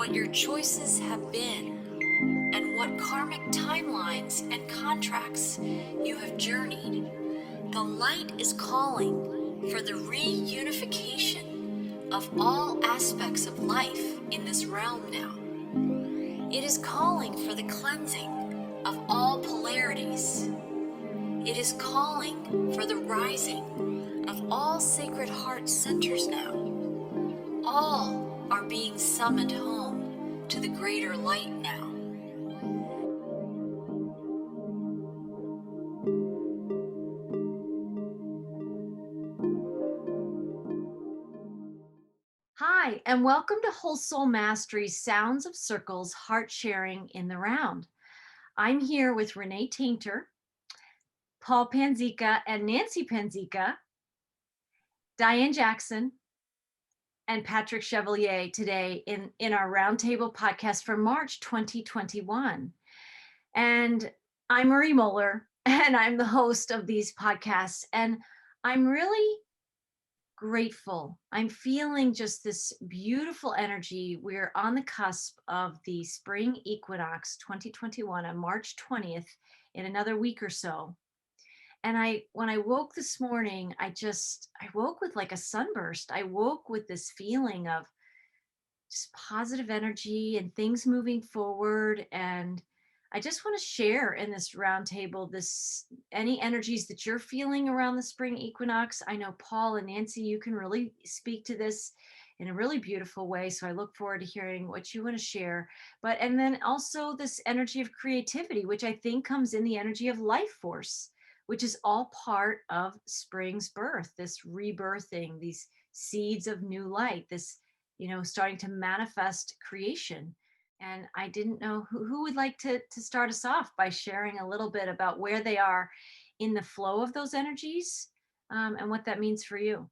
what your choices have been, and what karmic timelines and contracts you have journeyed. The light is calling for the reunification of all aspects of life in this realm now. It is calling for the cleansing of all polarities. It is calling for the rising of all sacred heart centers now. All are being summoned home to the greater light now. Hi, and welcome to Whole Soul Mastery's Sounds of Circles Heart Sharing in the Round. I'm here with Renee Tainter, Paul Panzica and Nancy Panzica, Diane Jackson, and Patrick Chevalier today in our Roundtable podcast for March 2021. And I'm Marie Moeller, and I'm the host of these podcasts. And I'm really grateful. I'm feeling just this beautiful energy. We're on the cusp of the spring equinox 2021 on March 20th in another week or so. And when I woke this morning, I woke with like a sunburst. I woke with this feeling of just positive energy and things moving forward. And I just want to share in this roundtable any energies that you're feeling around the spring equinox. I know Paul and Nancy, you can really speak to this in a really beautiful way. So I look forward to hearing what you want to share. And then also this energy of creativity, which I think comes in the energy of life force, which is all part of spring's birth, this rebirthing, these seeds of new light, this, starting to manifest creation. And I didn't know who would like to start us off by sharing a little bit about where they are in the flow of those energies and what that means for you.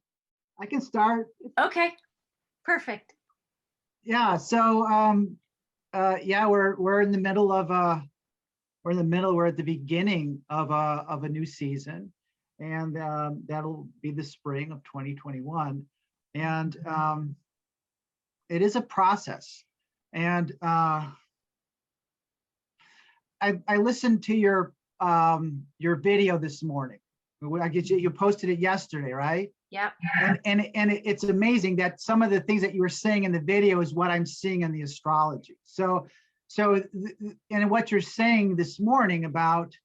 I can start. Okay, perfect. Yeah. So we're in the middle of we're at the beginning of a new season, and that'll be the spring of 2021, and it is a process. And I listened to your video this morning. I get you posted it yesterday, right? Yeah. And it's amazing that some of the things that you were saying in the video is what I'm seeing in the astrology. And what you're saying this morning about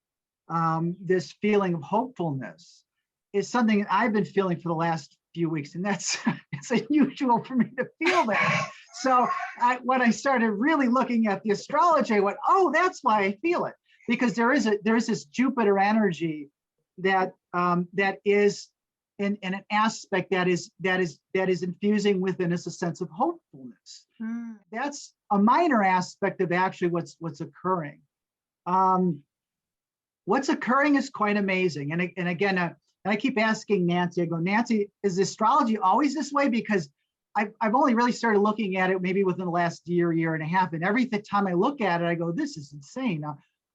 this feeling of hopefulness is something I've been feeling for the last few weeks, and it's unusual for me to feel that. So when I started really looking at the astrology, I went, oh, that's why I feel it, because there is this Jupiter energy that is in an aspect that is infusing within us a sense of hopefulness. That's a minor aspect of actually what's occurring. What's occurring is quite amazing. And again, I keep asking Nancy, I go, Nancy, is astrology always this way? Because I've only really started looking at it maybe within the last year and a half. And every time I look at it, I go, this is insane.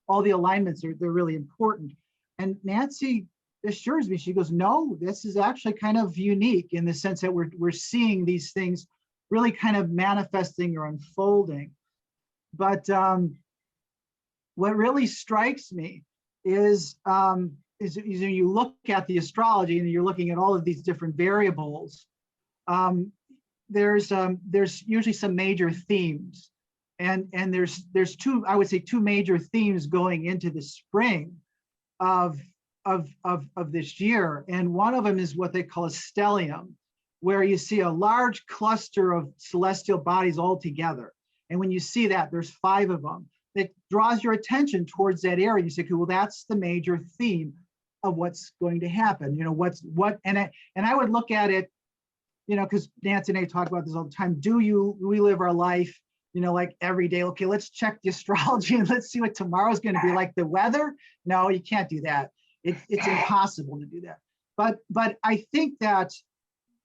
All the alignments they're really important. And Nancy assures me, she goes, no, this is actually kind of unique in the sense that we're seeing these things really kind of manifesting or unfolding. But what really strikes me is you look at the astrology and you're looking at all of these different variables. There's usually some major themes, and there's two, I would say, two major themes going into the spring of this year. And one of them is what they call a stellium, where you see a large cluster of celestial bodies all together. And when you see that, there's 5 of them. That draws your attention towards that area. You say, okay, well, that's the major theme of what's going to happen. And I would look at it, because Nancy and I talk about this all the time. We live our life, like every day? Okay, let's check the astrology and let's see what tomorrow's going to be like. The weather? No, you can't do that. It's impossible to do that. But I think that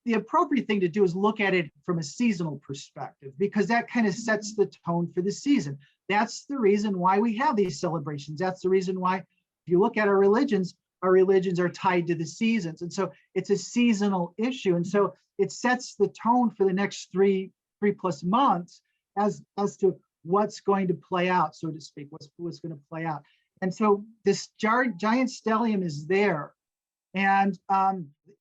the appropriate thing to do is look at it from a seasonal perspective, because that kind of sets the tone for the season. That's the reason why we have these celebrations. That's the reason why, if you look at our religions are tied to the seasons. And so it's a seasonal issue. And so it sets the tone for the next three plus months as to what's going to play out, so to speak, what's going to play out. And so this giant stellium is there. And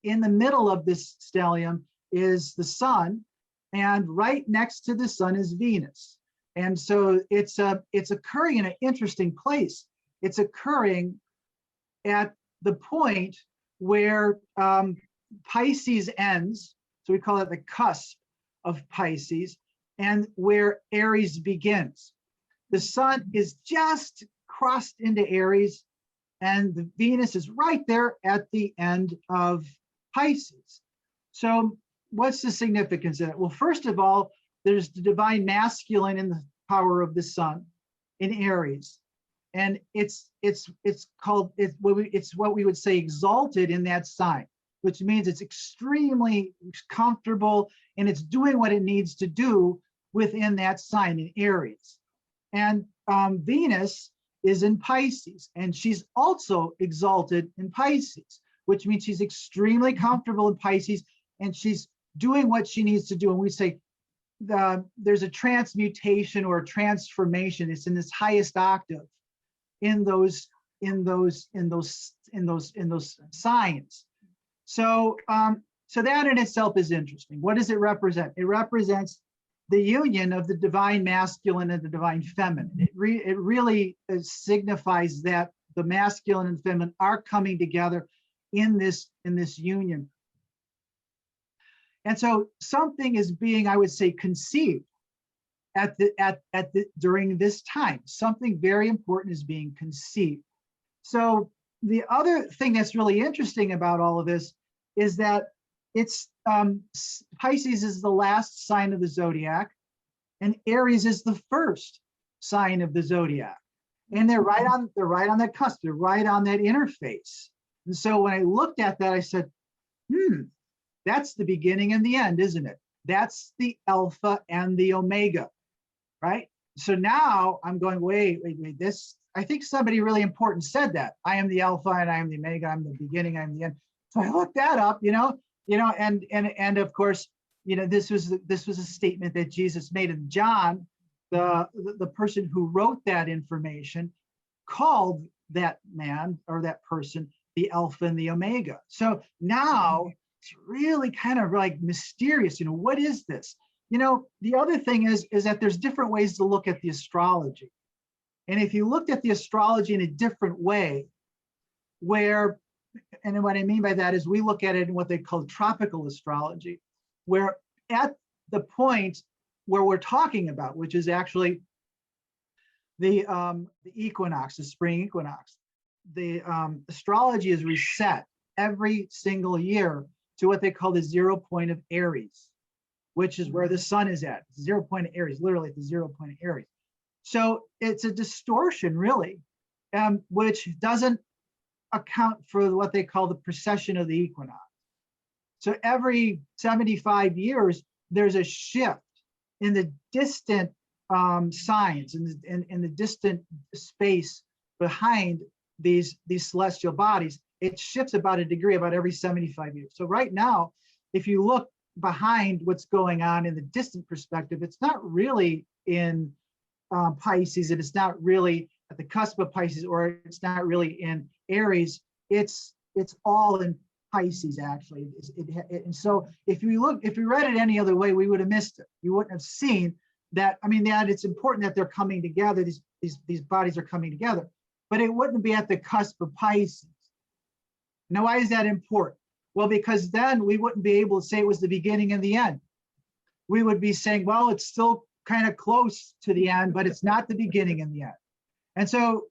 in the middle of this stellium is the sun, and right next to the sun is Venus. And so it's occurring in an interesting place. It's occurring at the point where Pisces ends, so we call it the cusp of Pisces, and where Aries begins. The sun is just crossed into Aries, and the Venus is right there at the end of Pisces. So what's the significance of it? Well, first of all, there's the divine masculine in the power of the sun in Aries. And it's what we would say exalted in that sign, which means it's extremely comfortable and it's doing what it needs to do within that sign in Aries. And Venus is in Pisces, and she's also exalted in Pisces, which means she's extremely comfortable in Pisces, and she's doing what she needs to do. And we say there's a transmutation or a transformation. It's in this highest octave in those signs. So so that in itself is interesting. What does it represent? It represents the union of the divine masculine and the divine feminine. It really signifies that the masculine and feminine are coming together in this union. And so something is being, I would say, conceived during this time. Something very important is being conceived. So the other thing that's really interesting about all of this is that it's Pisces is the last sign of the zodiac, and Aries is the first sign of the zodiac. And they're right on that cusp, they're right on that interface. And so when I looked at that, I said, that's the beginning and the end, isn't it? That's the alpha and the omega, right? So now I'm going, wait, this, I think somebody really important said that. I am the alpha and I am the omega, I'm the beginning, I'm the end. So I looked that up, and of course, this was a statement that Jesus made. And John, the person who wrote that information, called that man or that person the alpha and the omega. So now it's really kind of like mysterious. What is this? The other thing is that there's different ways to look at the astrology. And if you looked at the astrology in a different way, and what I mean by that is we look at it in what they call tropical astrology, where at the point where we're talking about, which is actually the equinox, the spring equinox, the astrology is reset every single year to what they call the 0 point of Aries, which is where the sun is at. 0 point of Aries, literally at the 0 point of Aries. So it's a distortion, really, which doesn't account for what they call the precession of the equinox. So every 75 years, there's a shift in the distant signs and in the distant space behind these celestial bodies. It shifts about a degree about every 75 years. So right now, if you look behind what's going on in the distant perspective, it's not really in Pisces, and it's not really at the cusp of Pisces, or it's not really in Aries. It's all in Pisces, actually. And so if we read it any other way, we would have missed it. You wouldn't have seen that. I mean, that it's important that they're coming together. These bodies are coming together, but it wouldn't be at the cusp of Pisces. Now, why is that important? Well, because then we wouldn't be able to say it was the beginning and the end. We would be saying, well, it's still kind of close to the end, but it's not the beginning and the end. And so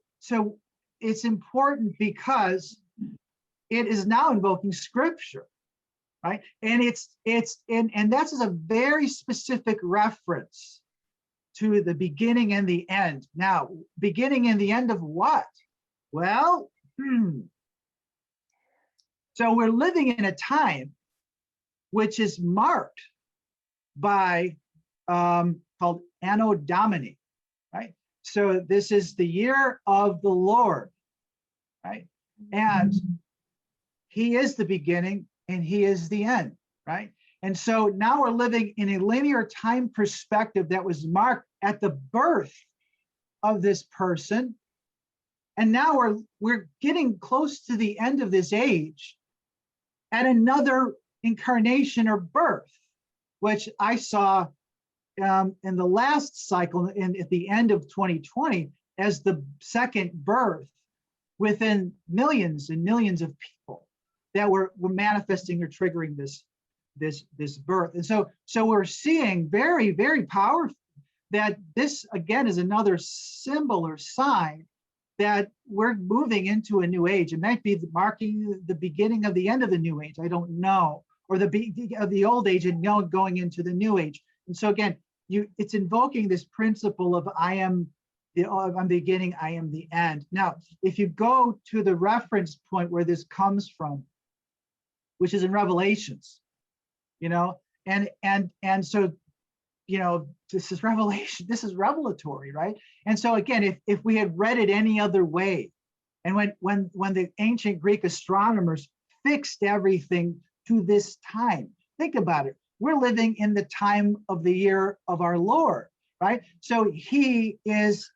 it's important because it is now invoking scripture, right? And and that's a very specific reference to the beginning and the end. Now, beginning and the end of what? Well, so we're living in a time which is marked by called Anno Domini, right? So this is the year of the Lord, right? And he is the beginning and he is the end, right? And so now we're living in a linear time perspective that was marked at the birth of this person. And now we're getting close to the end of this age at another incarnation or birth, which I saw in the last cycle at the end of 2020 as the second birth within millions and millions of people that were manifesting or triggering this birth. And so we're seeing very, very powerful that this again is another symbol or sign that we're moving into a new age. It might be marking the beginning of the end of the new age, I don't know, or the beginning of the old age and going into the new age. And so again, it's invoking this principle of I'm beginning, I am the end. Now, if you go to the reference point where this comes from, which is in Revelations, and so, this is revelation, this is revelatory, right? And so again, if we had read it any other way, and when the ancient Greek astronomers fixed everything to this time, think about it. We're living in the time of the year of our Lord, right? So he is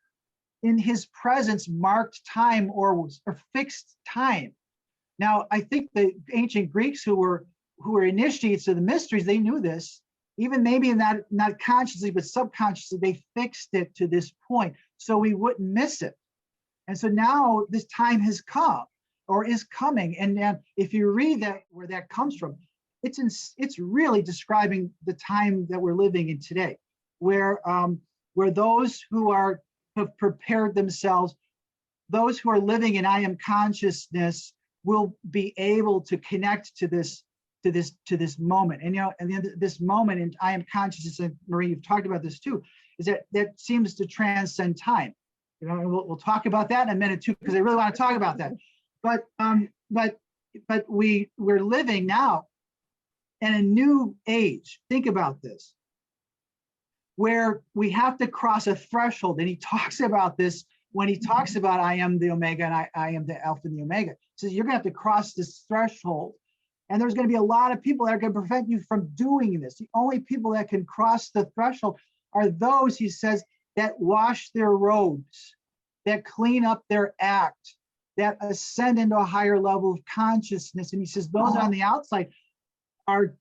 in his presence marked time or fixed time. Now, I think the ancient Greeks who were initiates of the mysteries, they knew this, even maybe not consciously, but subconsciously, they fixed it to this point so we wouldn't miss it. And so now this time has come or is coming. And then if you read that, where that comes from, it's really describing the time that we're living in today, where those who have prepared themselves, those who are living in I am consciousness will be able to connect to this moment. And then this moment in I am consciousness, and Marie, you've talked about this too, is that seems to transcend time. And we'll talk about that in a minute too, because I really want to talk about that. But we're living now in a new age. Think about this, where we have to cross a threshold. And he talks about this when he talks about I am the Omega and I am the Alpha and the Omega. He says you're going to have to cross this threshold. And there's going to be a lot of people that are going to prevent you from doing this. The only people that can cross the threshold are those, he says, that wash their robes, that clean up their act, that ascend into a higher level of consciousness. And he says those on the outside are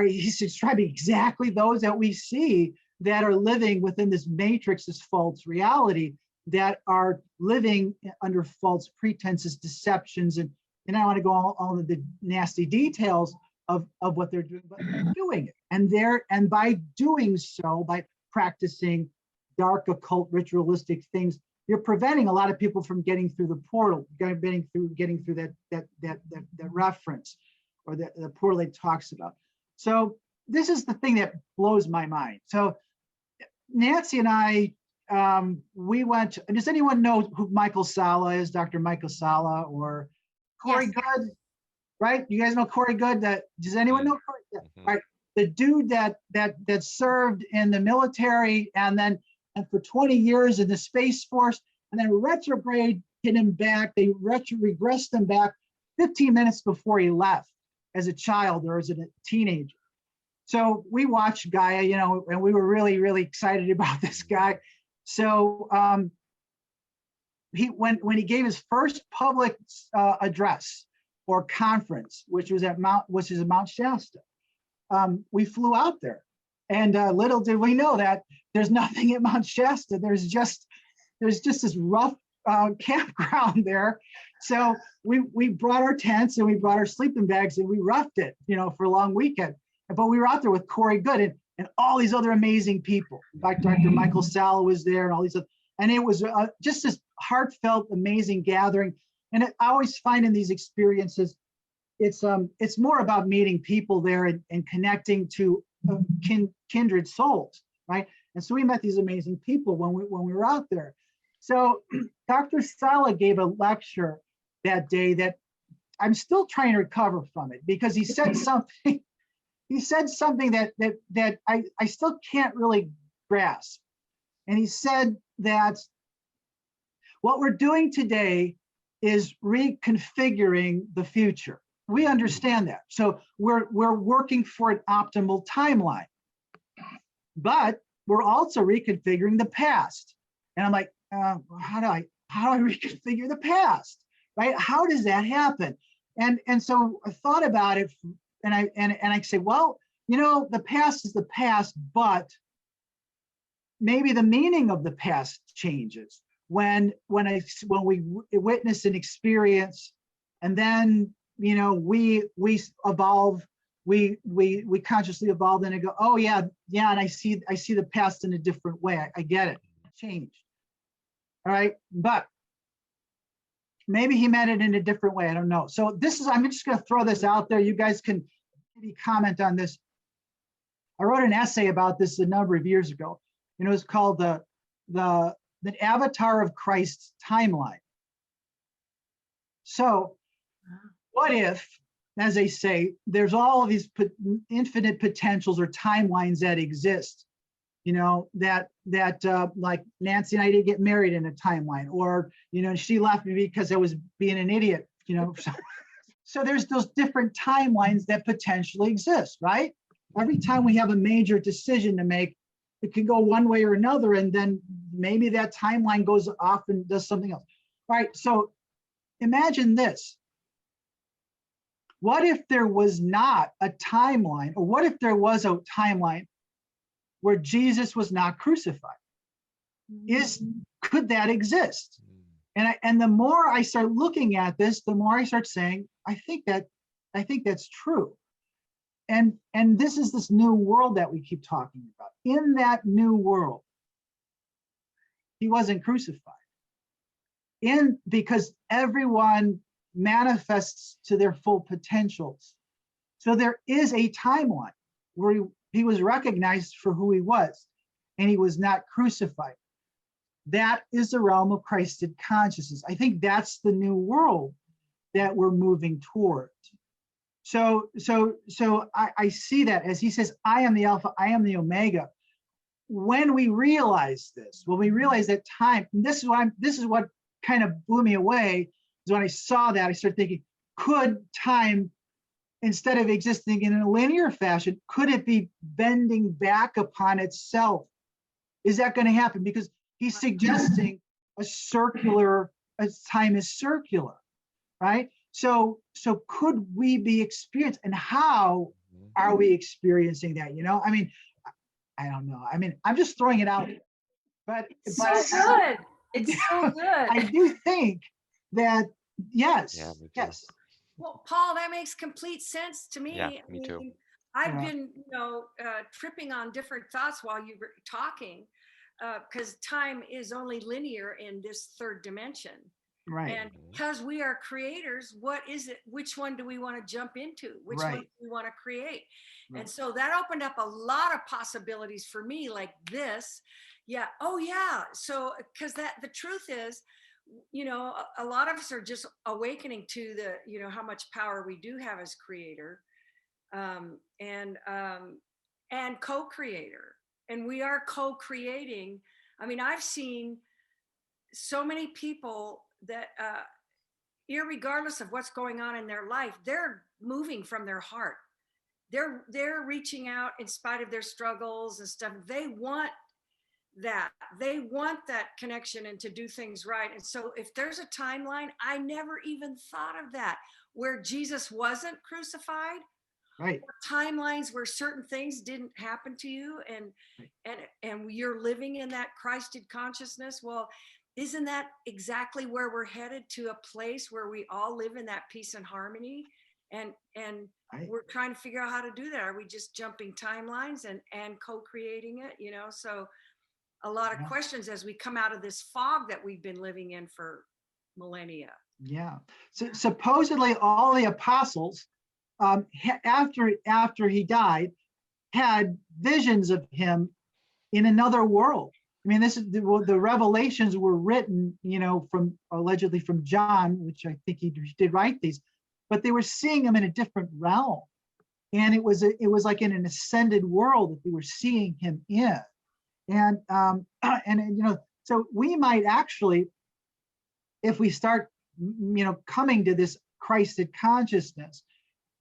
he's describing exactly those that we see that are living within this matrix, this false reality, that are living under false pretenses, deceptions, and I don't want to go all of the nasty details of what they're doing, but they're doing it. And by doing so, by practicing dark, occult, ritualistic things, you're preventing a lot of people from getting through the portal, getting through that reference or the portal it talks about. So this is the thing that blows my mind. So Nancy and I, we went, does anyone know who Michael Sala is, Dr. Michael Sala, or Corey Good, right? You guys know Corey Good? Does anyone know Corey? Yeah. Right. The dude that served in the military and for 20 years in the Space Force, and then retrograde him back. They regressed him back 15 minutes before he left as a child or as a teenager. So we watched Gaia, and we were really, really excited about this guy. So when he gave his first public address or conference, which was at Mount Shasta, we flew out there, and little did we know that there's nothing at Mount Shasta. There's just this rough campground there. So we brought our tents and we brought our sleeping bags and we roughed it, for a long weekend. But we were out there with Corey Good and all these other amazing people. In fact, Dr. Michael Sala was there and all these other, and it was just this heartfelt, amazing gathering. And I always find in these experiences, it's more about meeting people there and connecting to kindred souls, right? And so we met these amazing people when we were out there. So Dr. Sala gave a lecture that day that I'm still trying to recover from it, because he said something. He said something that I still can't really grasp. And he said that what we're doing today is reconfiguring the future. We understand that. So we're working for an optimal timeline, but we're also reconfiguring the past. And I'm like, how do I reconfigure the past, right? How does that happen? And so I thought about it, and I say, well, the past is the past, but maybe the meaning of the past changes when we witness an experience, and then we evolve, we consciously evolve, and I go, oh yeah, and I see the past in a different way. I get it, changed. All right, but maybe he meant it in a different way. I don't know. So I'm just going to throw this out there. You guys can maybe comment on this. I wrote an essay about this a number of years ago. It was called the Avatar of Christ's Timeline. So what if, as they say, there's all of these infinite potentials or timelines that exist, that like Nancy and I didn't get married in a timeline, or, she left me because I was being an idiot, So there's those different timelines that potentially exist, right? Every time we have a major decision to make, it can go one way or another, and then maybe that timeline goes off and does something else. All right, so imagine this. What if there was not a timeline, or what if there was a timeline where Jesus was not crucified? Could that exist? And the more I start looking at this, the more I start saying, I think that's true. And this is this new world that we keep talking about. In that new world, he wasn't crucified. Because everyone manifests to their full potentials. So there is a timeline where he was recognized for who he was, and he was not crucified. That is the realm of Christed consciousness. I think that's the new world that we're moving toward. So I see that as he says, I am the Alpha, I am the Omega. When we realize this, when we realize that time, and this is what kind of blew me away, is when I saw that, I started thinking, could time, instead of existing in a linear fashion, could it be bending back upon itself? Is that going to happen? Because he's suggesting time is circular, right? So could we be experienced, and how are we experiencing that? I mean, I don't know. I mean, I'm just throwing it out, but it's so good. It's so good. I do think that yes. Well, Paul, that makes complete sense to me. Yeah, me too. I've been, tripping on different thoughts while you were talking, because time is only linear in this third dimension. Right. And because we are creators, what is it? Which one do we want to jump into? Which one do we want to create? Right. And so that opened up a lot of possibilities for me, like this. Yeah. Oh, yeah. So, because the truth is, a lot of us are just awakening to the, how much power we do have as creator, and co-creator, and we are co-creating. I mean, I've seen so many people that, irregardless of what's going on in their life, they're moving from their heart. They're reaching out in spite of their struggles and stuff. They want that connection and to do things right. And so if there's a timeline, I never even thought of that, where Jesus wasn't crucified, right? Timelines where certain things didn't happen to you, and you're living in that Christed consciousness. Well, isn't that exactly where we're headed, to a place where we all live in that peace and harmony? And we're trying to figure out how to do that. Are we just jumping timelines and co-creating it? So a lot of questions as we come out of this fog that we've been living in for millennia. Yeah. So supposedly all the apostles, after he died, had visions of him in another world. I mean, this is the revelations were written, allegedly from John, which I think he did write these, but they were seeing him in a different realm, and it was like in an ascended world that they were seeing him in, and so we might actually, if we start, coming to this Christed consciousness,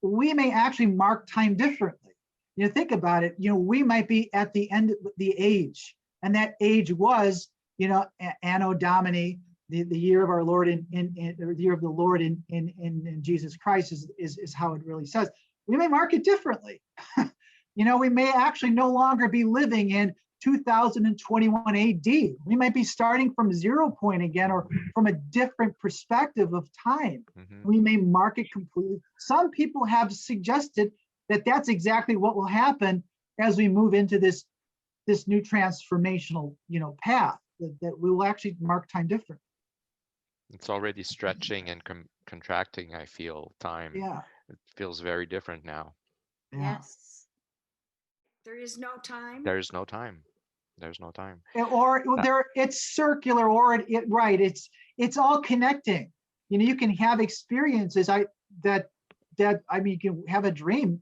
we may actually mark time differently. Think about it. We might be at the end of the age, and that age was, Anno Domini, the year of our Lord in the year of the Lord in Jesus Christ is how it really says. We may mark it differently. We may actually no longer be living in 2021 AD. We might be starting from 0 point again, or from a different perspective of time. We may mark it completely. Some people have suggested that that's exactly what will happen as we move into this new transformational, path, that we will actually mark time different. It's already stretching and contracting, I feel, time. Yeah. It feels very different now. Yeah. Yes. There is no time. There's no time. There's no time. Or it's circular, or right. It's all connecting. You can have experiences that you can have a dream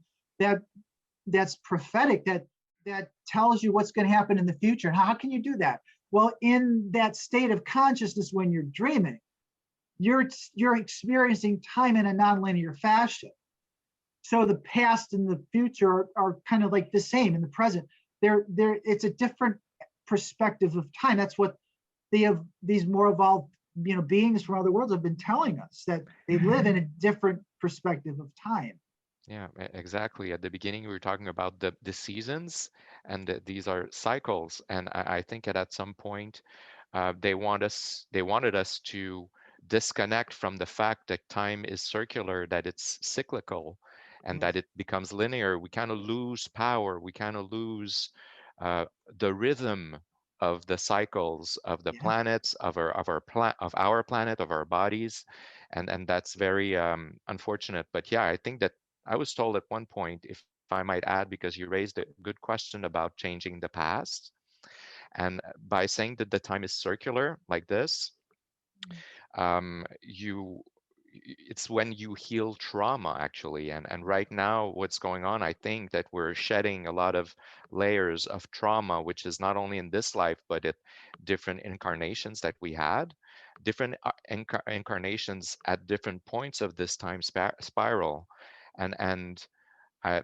that's prophetic, that tells you what's going to happen in the future. How can you do that? Well, in that state of consciousness, when you're dreaming, you're experiencing time in a nonlinear fashion. So the past and the future are kind of like the same in the present. It's a different perspective of time. That's what these more evolved, beings from other worlds have been telling us, that they live in a different perspective of time. Yeah, exactly. At the beginning, we were talking about the seasons, and these are cycles. And I think at some point, they wanted us to disconnect from the fact that time is circular, that it's cyclical, and that it becomes linear. We kind of lose power. We kind of lose the rhythm of the cycles of the planets, of our planet, of our bodies, and that's very unfortunate. But yeah, I think that I was told at one point, if I might add, because you raised a good question about changing the past, and by saying that the time is circular like this, it's when you heal trauma, actually. And right now, what's going on, I think that we're shedding a lot of layers of trauma, which is not only in this life, but at different incarnations that we had, different incarnations at different points of this time spiral. And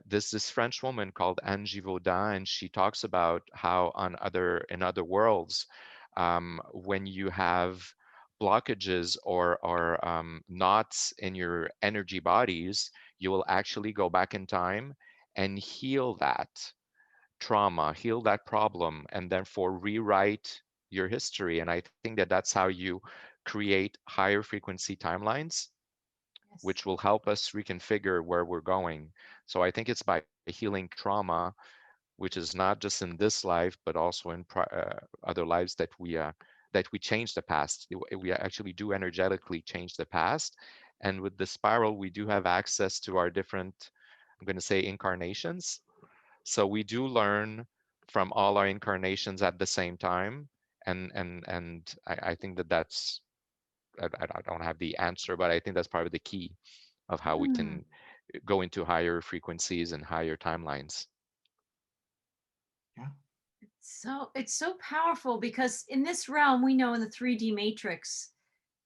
this French woman called Angie Vaudin, and she talks about how in other worlds, when you have blockages or knots in your energy bodies, you will actually go back in time and heal that trauma, heal that problem, and therefore rewrite your history. And I think that that's how you create higher frequency timelines, which will help us reconfigure where we're going. So I think it's by healing trauma, which is not just in this life, but also in other lives, that we change the past. We actually do energetically change the past. And with the spiral, we do have access to our different, I'm going to say, incarnations. So we do learn from all our incarnations at the same time. And I think that's, I don't have the answer, but I think that's probably the key of how we can go into higher frequencies and higher timelines. Yeah. So it's so powerful, because in this realm, we know in the 3D matrix,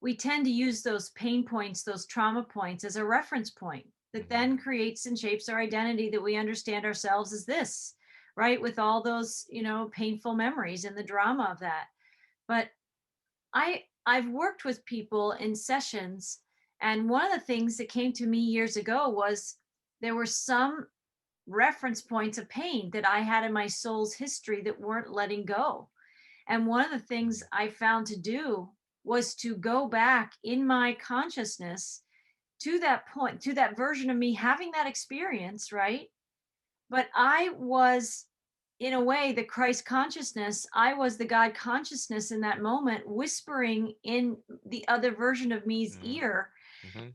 we tend to use those pain points, those trauma points, as a reference point that then creates and shapes our identity, that we understand ourselves as this, right? With all those, painful memories and the drama of that. But I've worked with people in sessions, and one of the things that came to me years ago was there were some reference points of pain that I had in my soul's history that weren't letting go. And one of the things I found to do was to go back in my consciousness to that point, to that version of me having that experience, right? But I was, in a way, the Christ consciousness. I was the God consciousness in that moment, whispering in the other version of me's ear,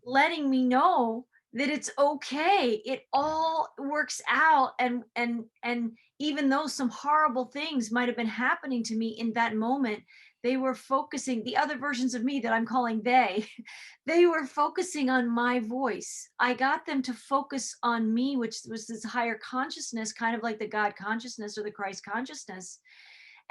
letting me know that it's okay. It all works out. And even though some horrible things might have been happening to me in that moment, they were focusing, the other versions of me that I'm calling they were focusing on my voice. I got them to focus on me, which was this higher consciousness, kind of like the God consciousness or the Christ consciousness.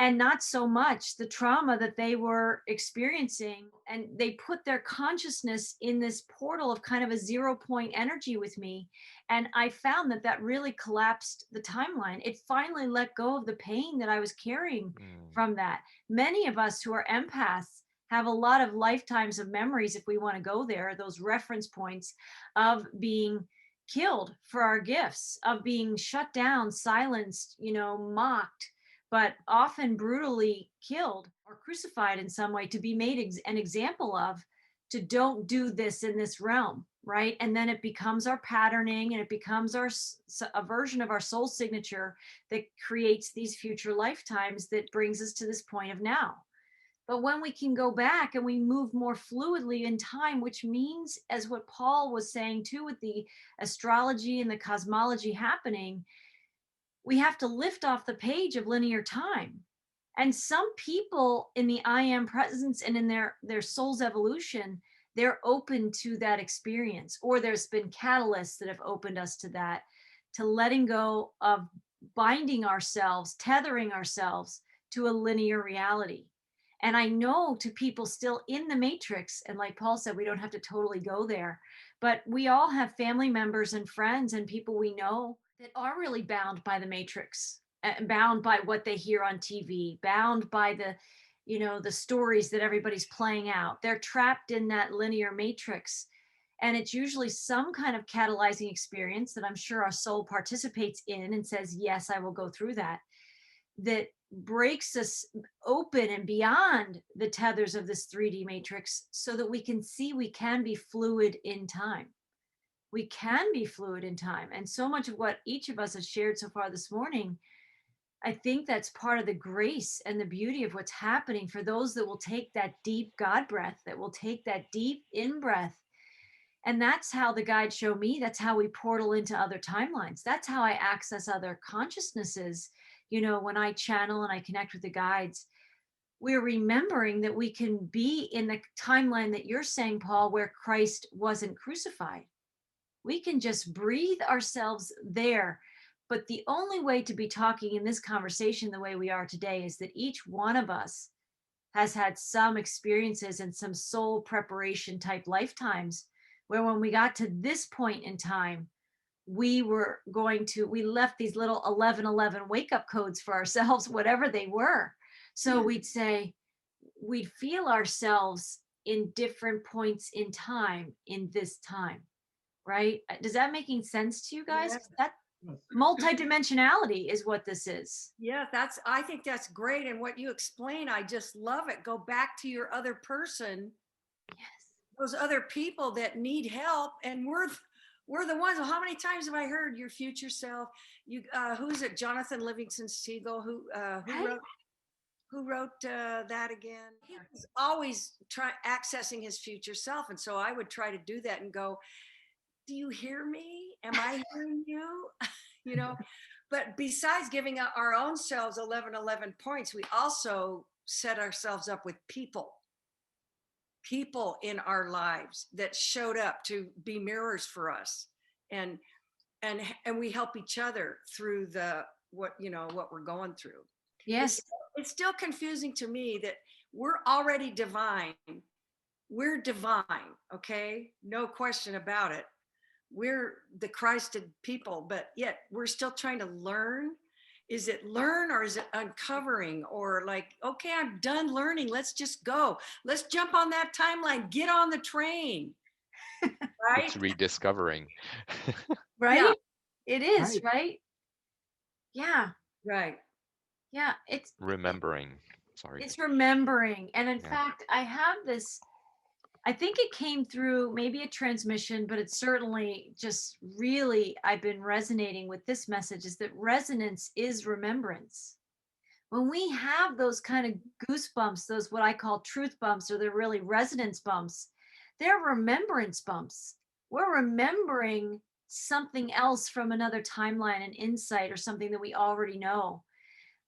and not so much the trauma that they were experiencing. And they put their consciousness in this portal of kind of a 0 point energy with me. And I found that that really collapsed the timeline. It finally let go of the pain that I was carrying from that. Many of us who are empaths have a lot of lifetimes of memories, if we want to go there, those reference points of being killed for our gifts, of being shut down, silenced, mocked, but often brutally killed or crucified in some way to be made an example of, to don't do this in this realm, right? And then it becomes our patterning, and it becomes a version of our soul signature that creates these future lifetimes that brings us to this point of now. But when we can go back and we move more fluidly in time, which means, as what Paul was saying too, with the astrology and the cosmology happening, we have to lift off the page of linear time. And some people in the I am presence and in their soul's evolution, they're open to that experience, or there's been catalysts that have opened us to that, to letting go of binding ourselves, tethering ourselves to a linear reality. And I know, to people still in the matrix, and like Paul said, we don't have to totally go there, but we all have family members and friends and people we know that are really bound by the matrix, bound by what they hear on TV, bound by the stories that everybody's playing out. They're trapped in that linear matrix. And it's usually some kind of catalyzing experience that I'm sure our soul participates in and says, yes, I will go through that, that breaks us open and beyond the tethers of this 3D matrix, so that we can see we can be fluid in time. We can be fluid in time. And so much of what each of us has shared so far this morning, I think that's part of the grace and the beauty of what's happening for those that will take that deep God breath, that will take that deep in breath. And that's how the guides show me. That's how we portal into other timelines. That's how I access other consciousnesses. When I channel and I connect with the guides, we're remembering that we can be in the timeline that you're saying, Paul, where Christ wasn't crucified. We can just breathe ourselves there. But the only way to be talking in this conversation the way we are today is that each one of us has had some experiences and some soul preparation type lifetimes, where when we got to this point in time, we left these little 1111 wake up codes for ourselves, whatever they were. So we'd feel ourselves in different points in time in this time, right? Does that making sense to you guys? Yeah. That multidimensionality is what this is. Yeah, I think that's great. And what you explain, I just love it. Go back to your other person. Yes. Those other people that need help, and we're the ones. How many times have I heard your future self? Who's it? Jonathan Livingston Seagull, who wrote that again? He was always accessing his future self, and so I would try to do that and go, "Do you hear me? Am I hearing you?" But besides giving our own selves 1111 points, we also set ourselves up with people in our lives that showed up to be mirrors for us, and we help each other through what we're going through. Yes. It's still confusing to me that we're already divine. We're divine, okay? No question about it. We're the Christed people, but yet we're still trying to learn. Is it learn, or is it uncovering, or like, okay, I'm done learning, let's just go. Let's jump on that timeline, get on the train. Right? It's rediscovering. Right? Yeah. It is, right? Yeah. Right. Yeah. Remembering. Sorry. It's remembering. And in Yeah. fact, I have this, I think it came through maybe a transmission, but it's certainly just really, I've been resonating with this message, is that resonance is remembrance. When we have those kind of goosebumps, those what I call truth bumps, or they're really resonance bumps, they're remembrance bumps. We're remembering something else from another timeline, an insight, or something that we already know.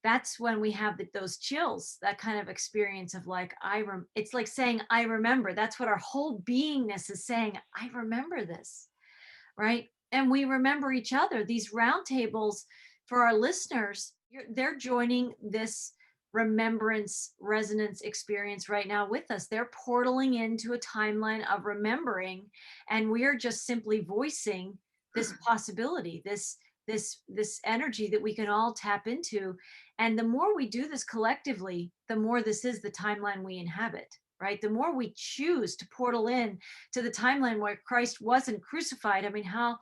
That's when we have those chills, that kind of experience of like, it's like saying, I remember. That's what our whole beingness is saying. I remember this, right? And we remember each other. These roundtables, for our listeners, they're joining this remembrance resonance experience right now with us. They're portaling into a timeline of remembering, and we're just simply voicing this possibility, this energy that we can all tap into. And the more we do this collectively, the more this is the timeline we inhabit, right? The more we choose to portal in to the timeline where Christ wasn't crucified. I mean, how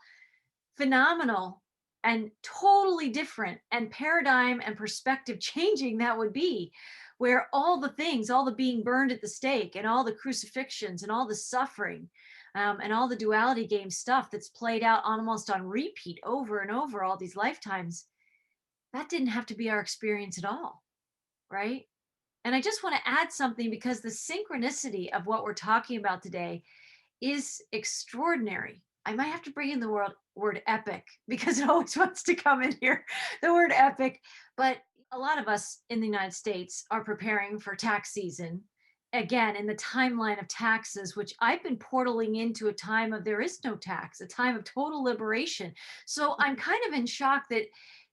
phenomenal and totally different and paradigm and perspective changing that would be, where all the things, all the being burned at the stake and all the crucifixions and all the suffering, and all the duality game stuff that's played out almost on repeat over and over all these lifetimes, that didn't have to be our experience at all, right? And I just want to add something, because the synchronicity of what we're talking about today is extraordinary. I might have to bring in the word epic, because it always wants to come in here, the word epic. But a lot of us in the United States are preparing for tax season. Again, in the timeline of taxes, which I've been portaling into a time of there is no tax, a time of total liberation. So I'm kind of in shock that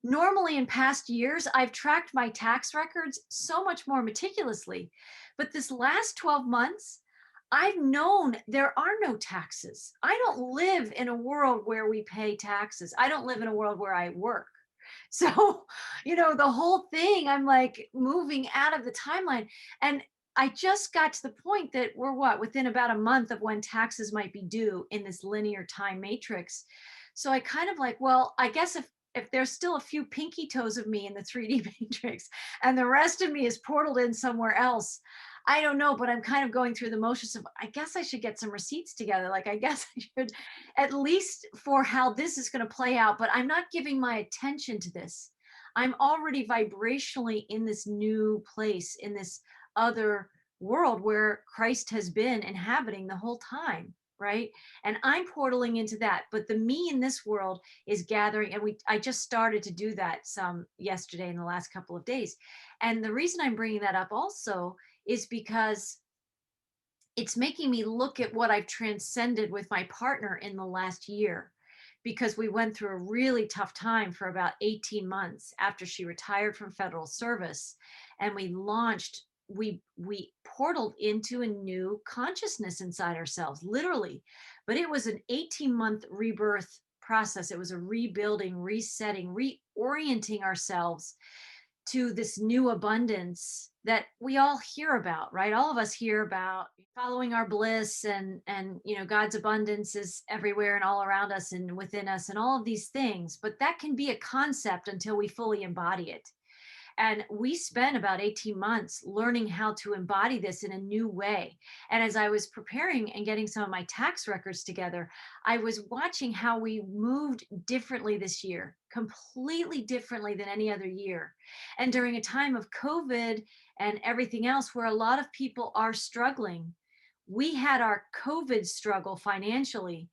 normally in past years, I've tracked my tax records so much more meticulously. But this last 12 months, I've known there are no taxes. I don't live in a world where we pay taxes. I don't live in a world where I work. So, the whole thing, I'm like moving out of the timeline. And I just got to the point that we're within about a month of when taxes might be due in this linear time matrix. So I kind of like, well, I guess if there's still a few pinky toes of me in the 3D matrix and the rest of me is portaled in somewhere else, I don't know, but I'm kind of going through the motions of, I guess I should get some receipts together. Like, I guess I should, at least for how this is going to play out, but I'm not giving my attention to this. I'm already vibrationally in this new place, in this other world where Christ has been inhabiting the whole time, right? And I'm portaling into that. But the me in this world is gathering, and I just started to do that some yesterday in the last couple of days. And the reason I'm bringing that up also is because it's making me look at what I've transcended with my partner in the last year, because we went through a really tough time for about 18 months after she retired from federal service, and we portaled into a new consciousness inside ourselves, literally. But it was an 18-month rebirth process. It was a rebuilding, resetting, reorienting ourselves to this new abundance that we all hear about, right? All of us hear about following our bliss, and God's abundance is everywhere and all around us and within us and all of these things. But that can be a concept until we fully embody it. And we spent about 18 months learning how to embody this in a new way. And as I was preparing and getting some of my tax records together, I was watching how we moved differently this year, completely differently than any other year. And during a time of COVID and everything else where a lot of people are struggling, we had our COVID struggle financially,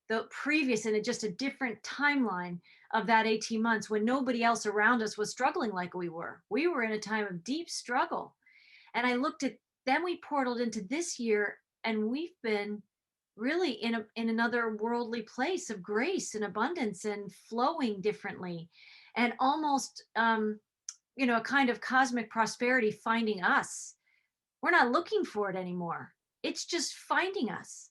the previous, and just a different timeline of that 18 months when nobody else around us was struggling like we were. We were in a time of deep struggle. And I looked at, then we portaled into this year, and we've been really in another worldly place of grace and abundance and flowing differently, and almost a kind of cosmic prosperity finding us. We're not looking for it anymore. It's just finding us.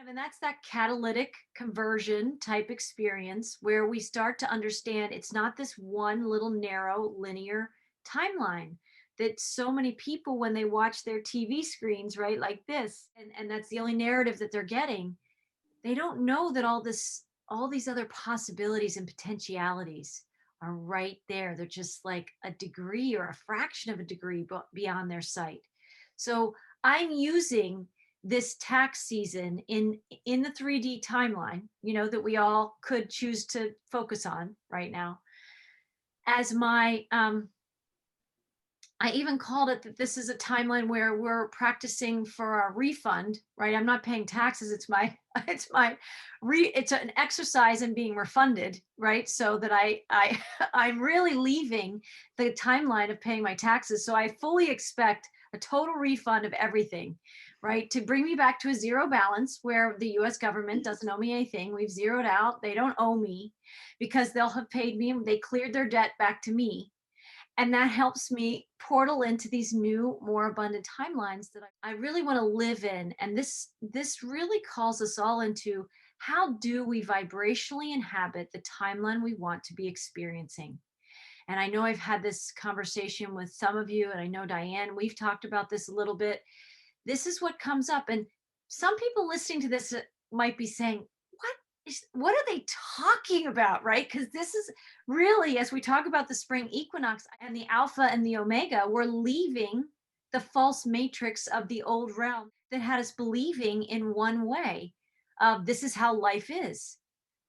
And that's that catalytic conversion type experience where we start to understand it's not this one little narrow linear timeline that so many people, when they watch their TV screens, right, like this, and that's the only narrative that they're getting, they don't know that all these other possibilities and potentialities are right there. They're just like a degree or a fraction of a degree beyond their sight. So I'm using this tax season in the 3D timeline, that we all could choose to focus on right now, as my I even called it that this is a timeline where we're practicing for our refund, right? I'm not paying taxes. It's an exercise in being refunded, right? So that I'm really leaving the timeline of paying my taxes. So I fully expect a total refund of everything, right? To bring me back to a zero balance where the US government doesn't owe me anything. We've zeroed out. They don't owe me because they'll have paid me and they cleared their debt back to me. And that helps me portal into these new, more abundant timelines that I really want to live in. And this really calls us all into, how do we vibrationally inhabit the timeline we want to be experiencing? And I know I've had this conversation with some of you, and I know Diane, we've talked about this a little bit. This is what comes up. And some people listening to this might be saying, what are they talking about? Right? Because this is really, as we talk about the spring equinox and the alpha and the omega, we're leaving the false matrix of the old realm that had us believing in one way. This is how life is.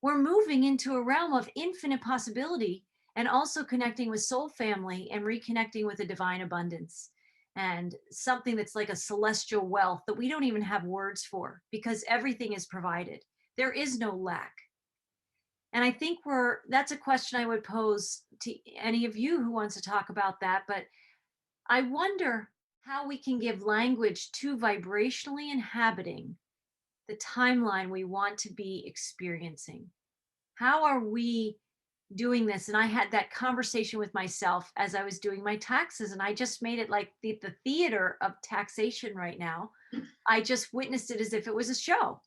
We're moving into a realm of infinite possibility, and also connecting with soul family and reconnecting with a divine abundance, and something that's like a celestial wealth that we don't even have words for, because everything is provided. There is no lack. And I think that's a question I would pose to any of you who wants to talk about that. But I wonder how we can give language to vibrationally inhabiting the timeline we want to be experiencing. How are we doing this? And I had that conversation with myself as I was doing my taxes, and I just made it like the theater of taxation right now. I just witnessed it as if it was a show,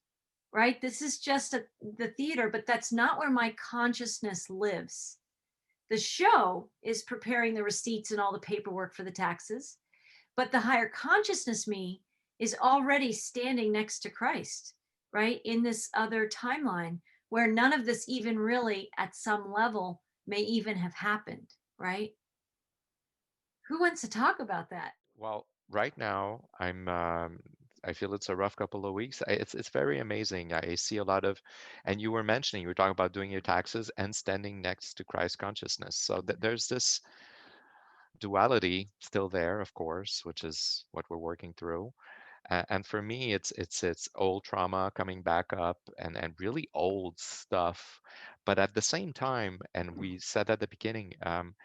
right? This is just the theater, but that's not where my consciousness lives. The show is preparing the receipts and all the paperwork for the taxes, but the higher consciousness me is already standing next to Christ, right? In this other timeline where none of this even really at some level may even have happened, right? Who wants to talk about that? Well, right now I feel it's a rough couple of weeks. It's very amazing. I see a lot of, and you were mentioning, you were talking about doing your taxes and standing next to Christ consciousness. So there's this duality still there, of course, which is what we're working through. And for me, it's old trauma coming back up, and really old stuff. But at the same time, and we said at the beginning, I'm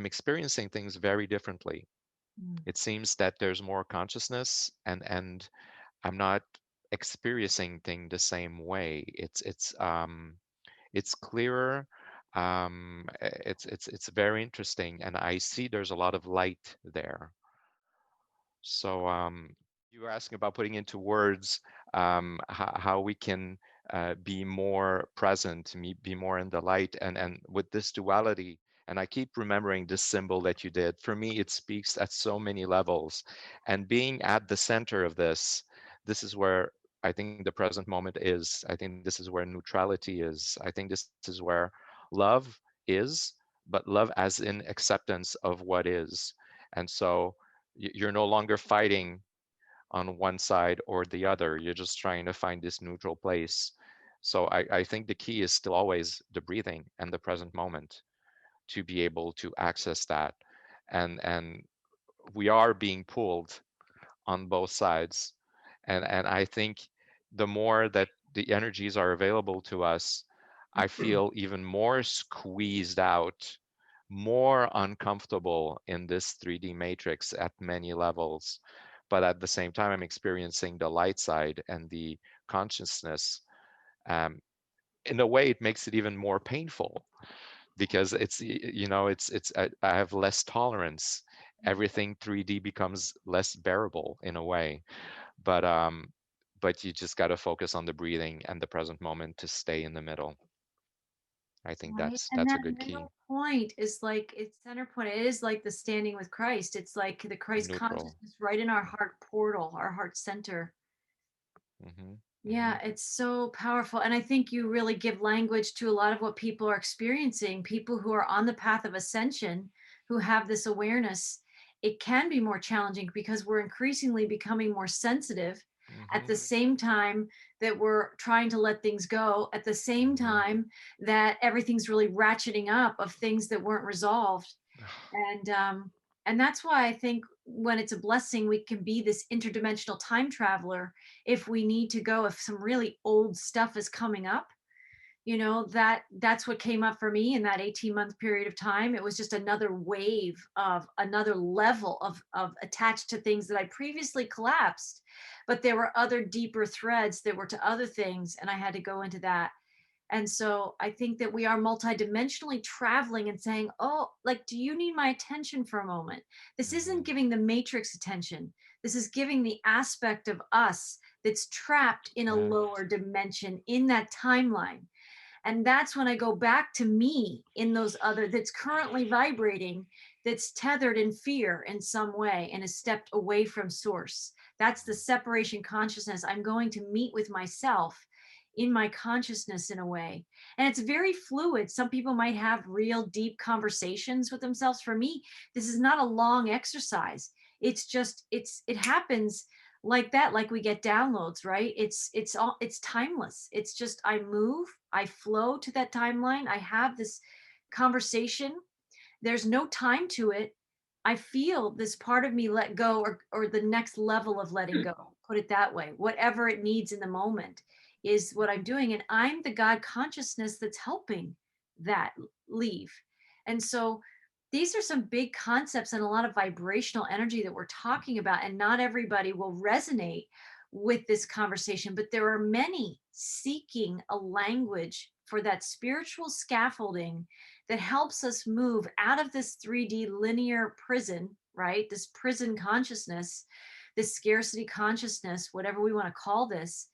experiencing things very differently. Mm. It seems that there's more consciousness, and I'm not experiencing things the same way. It's clearer. It's very interesting, and I see there's a lot of light there. So you were asking about putting into words how we can be more present, be more in the light, and with this duality. And I keep remembering this symbol that you did. For me, it speaks at so many levels. And being at the center of this is where I think the present moment is. I think this is where neutrality is. I think this is where love is, but love as in acceptance of what is. And so you're no longer fighting on one side or the other. You're just trying to find this neutral place. So I think the key is still always the breathing and the present moment to be able to access that. And we are being pulled on both sides. And I think the more that the energies are available to us, I feel even more squeezed out, more uncomfortable in this 3D matrix at many levels. But at the same time, I'm experiencing the light side and the consciousness. Um, in a way, it makes it even more painful because I have less tolerance. Everything 3D becomes less bearable in a way. But you just got to focus on the breathing and the present moment to stay in the middle. I think Right. And that's a that good key. middle point is like its center point. It is like the standing with Christ. It's like the Christ Neutral. consciousness right in our heart portal, our heart center. Hmm. Yeah, it's so powerful. And I think you really give language to a lot of what people are experiencing. People who are on the path of ascension, who have this awareness, it can be more challenging because we're increasingly becoming more sensitive at Hmm. the same time that we're trying to let things go, at the same time that everything's really ratcheting up of things that weren't resolved. And and that's why I think when it's a blessing, we can be this interdimensional time traveler if we need to go, if some really old stuff is coming up. That's what came up for me in that 18-month period of time. It was just another wave of another level of attached to things that I previously collapsed, but there were other deeper threads that were to other things, and I had to go into that. And so I think that we are multidimensionally traveling and saying, oh, like, do you need my attention for a moment? This isn't giving the matrix attention. This is giving the aspect of us that's trapped in a Yeah. lower dimension in that timeline. And that's when I go back to me in those other, that's currently vibrating, that's tethered in fear in some way and has stepped away from source. That's the separation consciousness. I'm going to meet with myself in my consciousness in a way. And it's very fluid. Some people might have real deep conversations with themselves. For me, this is not a long exercise. It's just, it happens like that, like we get downloads, right? It's timeless. It's just, I move, I flow to that timeline. I have this conversation. There's no time to it. I feel this part of me let go, or the next level of letting go, put it that way. Whatever it needs in the moment is what I'm doing. And I'm the God consciousness that's helping that leave. And so these are some big concepts and a lot of vibrational energy that we're talking about. And not everybody will resonate with this conversation, but there are many seeking a language for that spiritual scaffolding that helps us move out of this 3D linear prison, right? This prison consciousness, this scarcity consciousness, whatever we want to call this,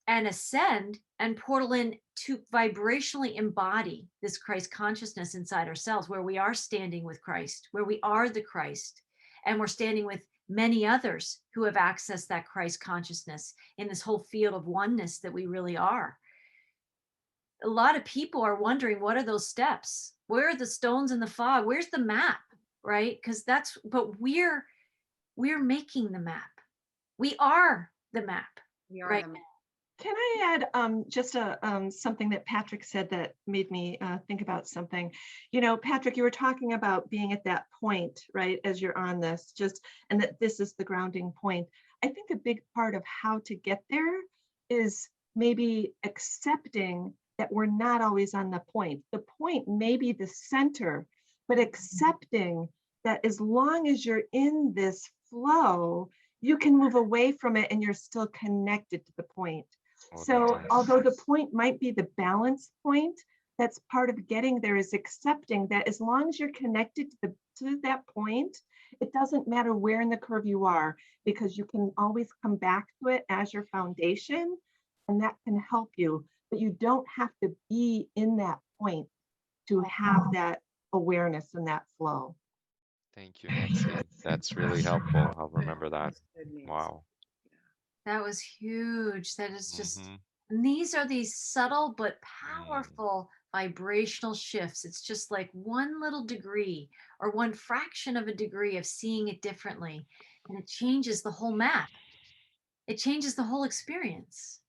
and ascend and portal in to vibrationally embody this Christ consciousness inside ourselves, where we are standing with Christ, where we are the Christ, and we're standing with many others who have accessed that Christ consciousness in this whole field of oneness that we really are. A lot of people are wondering, what are those steps? Where are the stones in the fog? Where's the map? Right? Because that's, but we're making the map. We are the map. We are Right. the- Can I add just something that Patrick said that made me think about something? You know, Patrick, you were talking about being at that point, right, as you're on this, and that this is the grounding point. I think a big part of how to get there is maybe accepting that we're not always on the point. The point may be the center, but accepting that as long as you're in this flow, you can move away from it and you're still connected to the point. So although the point might be the balance point, that's part of getting there, is accepting that as long as you're connected to that point, it doesn't matter where in the curve you are, because you can always come back to it as your foundation, and that can help you. But you don't have to be in that point to have that awareness and that flow. Thank you, Nancy. That's really helpful. I'll remember that. Good news. Wow. That was huge. That is just, Mhm. and these are these subtle but powerful vibrational shifts. It's just like one little degree or one fraction of a degree of seeing it differently. And it changes the whole map. It changes the whole experience.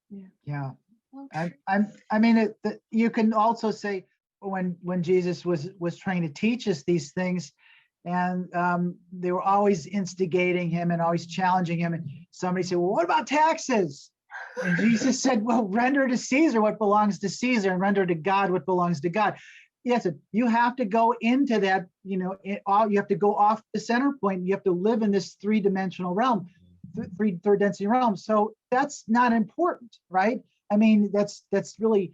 Yeah. Oh, I mean, you can also say when Jesus was trying to teach us these things, and they were always instigating him and always challenging him. And somebody said, well, what about taxes? And Jesus said, well, render to Caesar what belongs to Caesar and render to God what belongs to God. Yes, you have to go into that, you have to go off the center point. You have to live in this three-dimensional realm, third density realm. So that's not important, right? I mean, that's really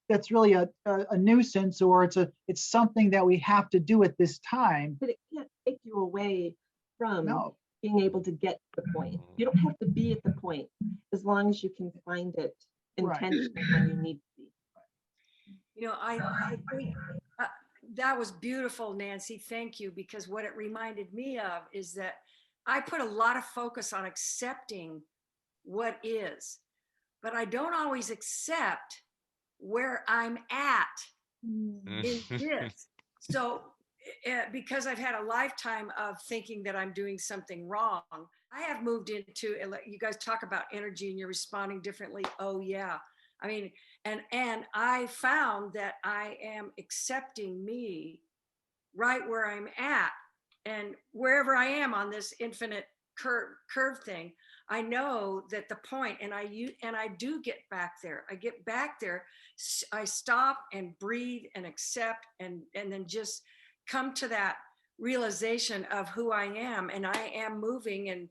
a nuisance, or it's something that we have to do at this time. But it can't take you away from No. being able to get to the point. You don't have to be at the point as long as you can find it intentionally when you need to be. You know, I think that was beautiful, Nancy. Thank you. Because what it reminded me of is that I put a lot of focus on accepting what is, but I don't always accept where I'm at in this. So because I've had a lifetime of thinking that I'm doing something wrong, I have moved into, you guys talk about energy and you're responding differently. Oh yeah. I mean, and I found that I am accepting me right where I'm at, and wherever I am on this infinite curve thing, I know that the point, and I do get back there. I get back there. I stop and breathe and accept, and then just come to that realization of who I am, and I am moving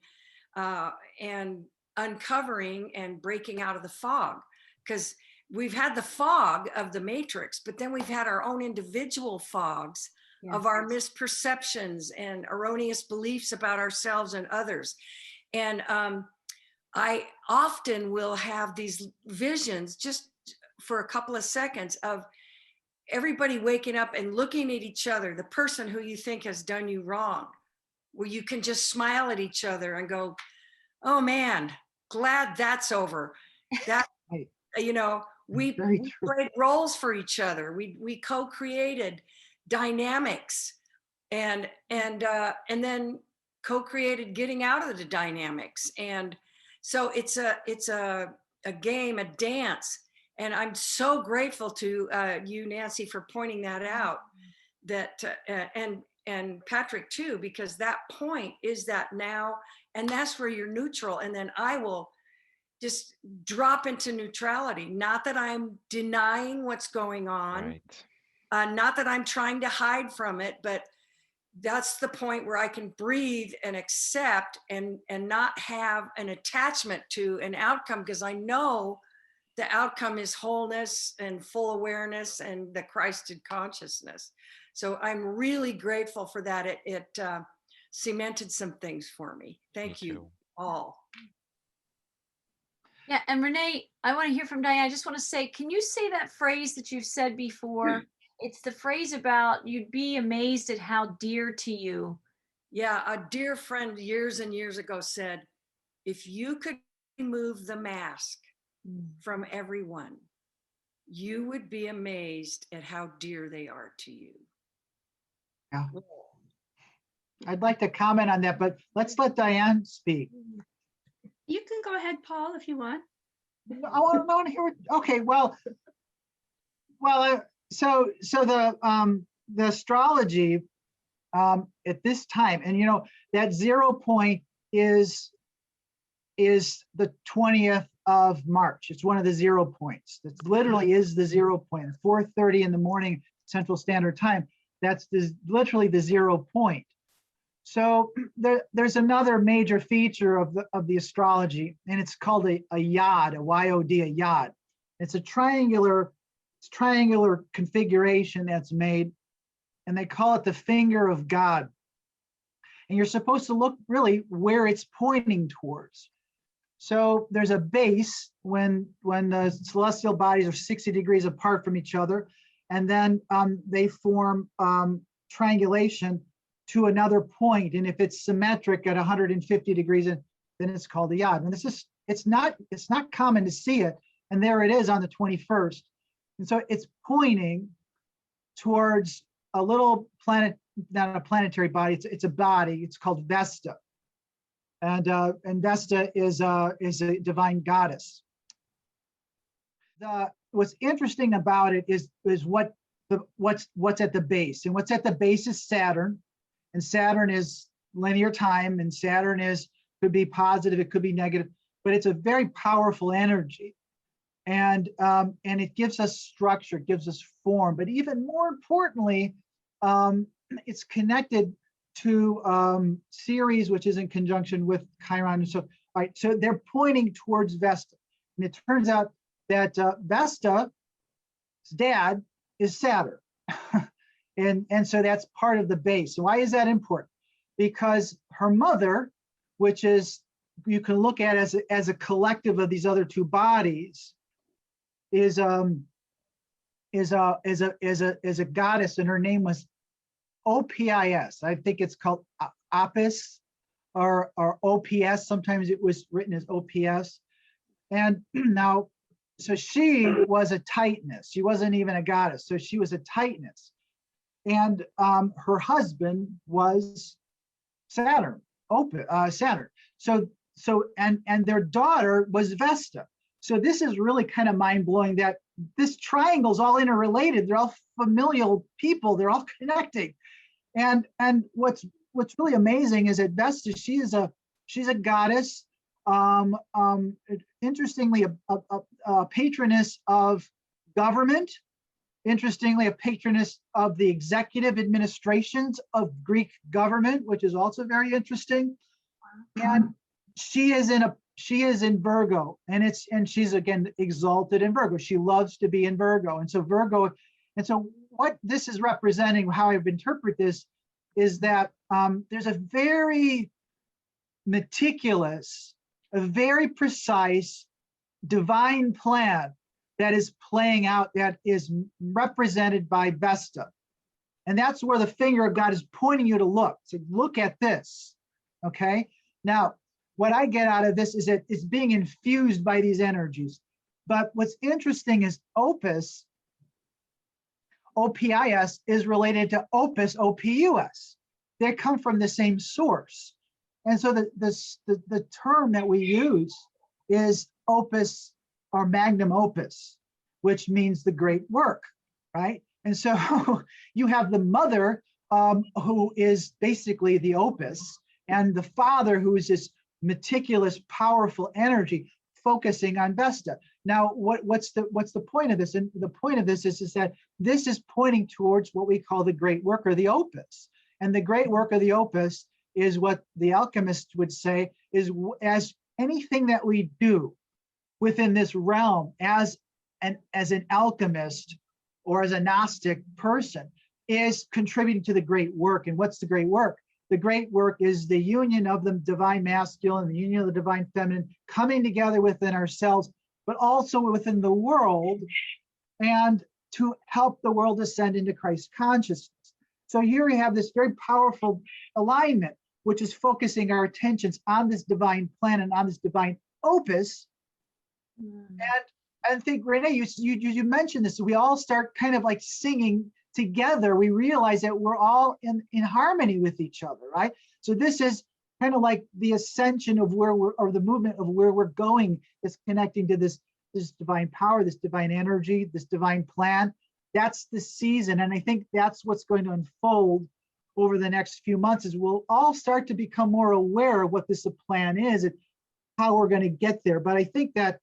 and uncovering and breaking out of the fog, because we've had the fog of the matrix, but then we've had our own individual fogs of our misperceptions and erroneous beliefs about ourselves and others. And I often will have these visions just for a couple of seconds of everybody waking up and looking at each other, the person who you think has done you wrong, where you can just smile at each other and go, oh man, glad that's over. That, you know, we played roles for each other. We co-created dynamics and then co-created getting out of the dynamics. And so it's a game, a dance. And I'm so grateful to you, Nancy, for pointing that out, that and Patrick too, because that point is that now, and that's where you're neutral. And then I will just drop into neutrality. Not that I'm denying what's going on, not that I'm trying to hide from it, but that's the point where I can breathe and accept and not have an attachment to an outcome, because I know the outcome is wholeness and full awareness and the Christed consciousness. So I'm really grateful for that. It cemented some things for me. Thank you all. Yeah, and Renee, I want to hear from Diane. I just want to say, can you say that phrase that you've said before? It's the phrase about you'd be amazed at how dear to you. Yeah, a dear friend years and years ago said, if you could remove the mask from everyone, you would be amazed at how dear they are to you. Yeah. I'd like to comment on that, but let's let Diane speak. You can go ahead, Paul, if you want. I want to hear what, okay, well, so the astrology at this time, and you know, that 0 point is the 20th of March. It's one of the 0 points. It literally is the 0 point. 4:30 in the morning Central Standard Time. That's literally the 0 point. So there's another major feature of the astrology, and it's called a yod, a Y-O-D, a yod. It's a triangular configuration that's made, and they call it the finger of God. And you're supposed to look really where it's pointing towards. So there's a base when the celestial bodies are 60 degrees apart from each other, and then they form triangulation to another point. And if it's symmetric at 150 degrees, then it's called a yod. And it's not common to see it. And there it is on the 21st. And so it's pointing towards a little planet, not a planetary body, it's a body, it's called Vesta. And Vesta is a divine goddess. What's interesting about it is what's at the base. And what's at the base is Saturn. And Saturn is linear time, and Saturn could be positive, it could be negative, but it's a very powerful energy. And it gives us structure, it gives us form, but even more importantly, it's connected to Ceres, which is in conjunction with Chiron. And so, all right, so they're pointing towards Vesta. And it turns out that Vesta's dad is Saturn. And so that's part of the base. Why is that important? Because her mother, which is, you can look at as a collective of these other two bodies, is a goddess, and her name was OPIS. I think it's called Opis or OPS. Sometimes it was written as OPS. And now, so she was a Titaness. She wasn't even a goddess. So she was a Titaness. And her husband was Saturn, Saturn. So and their daughter was Vesta. So this is really kind of mind-blowing that this triangle's all interrelated. They're all familial people. They're all connecting. And what's really amazing is that Vesta, she's a goddess. Interestingly, a patroness of government. Interestingly, a patroness of the executive administrations of Greek government, which is also very interesting. And she is in she is in Virgo, and she's again exalted in Virgo. She loves to be in Virgo. And so what this is representing, how I've interpreted this, is that there's a very meticulous, a very precise divine plan that is playing out, that is represented by Vesta. And that's where the finger of God is pointing you to look. So look at this, okay? Now, what I get out of this is that it's being infused by these energies. But what's interesting is Opus, OPIS, is related to Opus, OPUS. They come from the same source. And so the term that we use is opus or magnum opus, which means the great work, right? And so you have the mother who is basically the opus, and the father who is this meticulous, powerful energy focusing on Vesta. Now, what's the point of this? And the point of this is that this is pointing towards what we call the great work, or the opus. And the great work of the opus is what the alchemists would say is, as anything that we do within this realm as an alchemist or as a Gnostic person, is contributing to the great work. And what's the great work? The great work is the union of the divine masculine, the union of the divine feminine, coming together within ourselves, but also within the world, and to help the world ascend into Christ consciousness. So here we have this very powerful alignment, which is focusing our attentions on this divine plan and on this divine opus. And I think, Renee, you mentioned this. We all start kind of like singing together. We realize that we're all in harmony with each other, right? So this is kind of like the ascension of where we're, or the movement of where we're going, is connecting to this divine power, this divine energy, this divine plan. That's the season. And I think that's what's going to unfold over the next few months, is we'll all start to become more aware of what this plan is and how we're going to get there. But I think that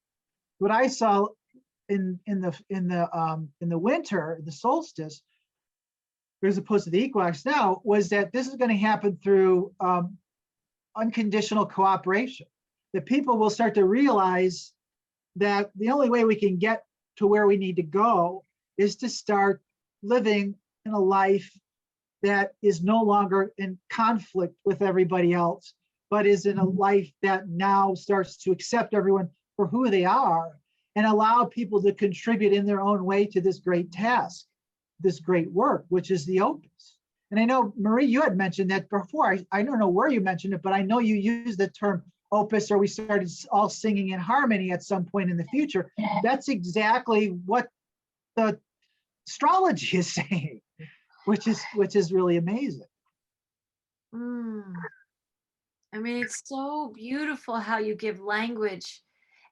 what I saw in the winter, the solstice, as opposed to the equinox now, was that this is going to happen through unconditional cooperation. That people will start to realize that the only way we can get to where we need to go is to start living in a life that is no longer in conflict with everybody else, but is in a life that now starts to accept everyone for who they are and allow people to contribute in their own way to this great task, this great work, which is the opus. And I know, Marie, you had mentioned that before. I don't know where you mentioned it, but I know you used the term opus, or we started all singing in harmony at some point in the future. That's exactly what the astrology is saying, which is really amazing. I mean, it's so beautiful how you give language,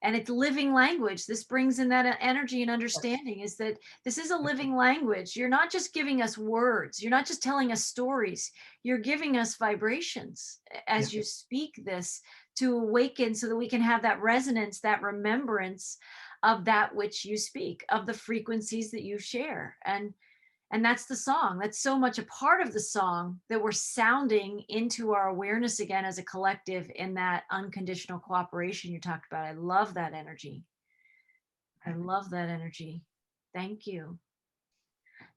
and it's living language. This brings in that energy and understanding, is that this is a living language. You're not just giving us words. You're not just telling us stories. You're giving us vibrations as you speak this, to awaken, so that we can have that resonance, that remembrance of that which you speak, of the frequencies that you share. And that's the song. That's so much a part of the song, that we're sounding into our awareness again as a collective in that unconditional cooperation you talked about. I love that energy. I love that energy. Thank you.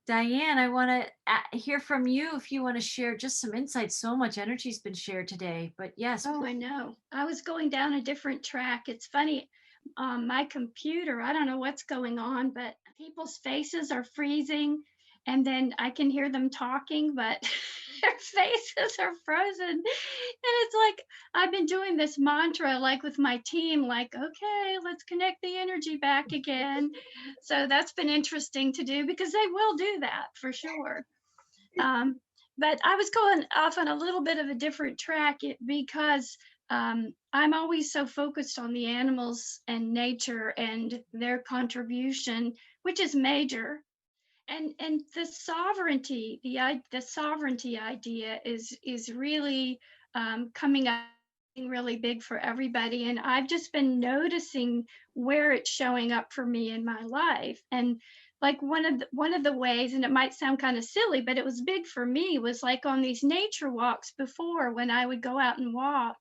Diane, I want to hear from you if you want to share just some insights. So much energy's been shared today, but yes. Oh, I know. I was going down a different track. It's funny. My computer, I don't know what's going on, but people's faces are freezing. And then I can hear them talking, but their faces are frozen. And it's like, I've been doing this mantra, like with my team, like, okay, let's connect the energy back again. So that's been interesting to do, because they will do that for sure. But I was going off on a little bit of a different track because I'm always so focused on the animals and nature and their contribution, which is major. And the sovereignty, the sovereignty idea is really coming up really big for everybody. And I've just been noticing where it's showing up for me in my life. And like one of the ways, and it might sound kind of silly, but it was big for me, was like on these nature walks before, when I would go out and walk.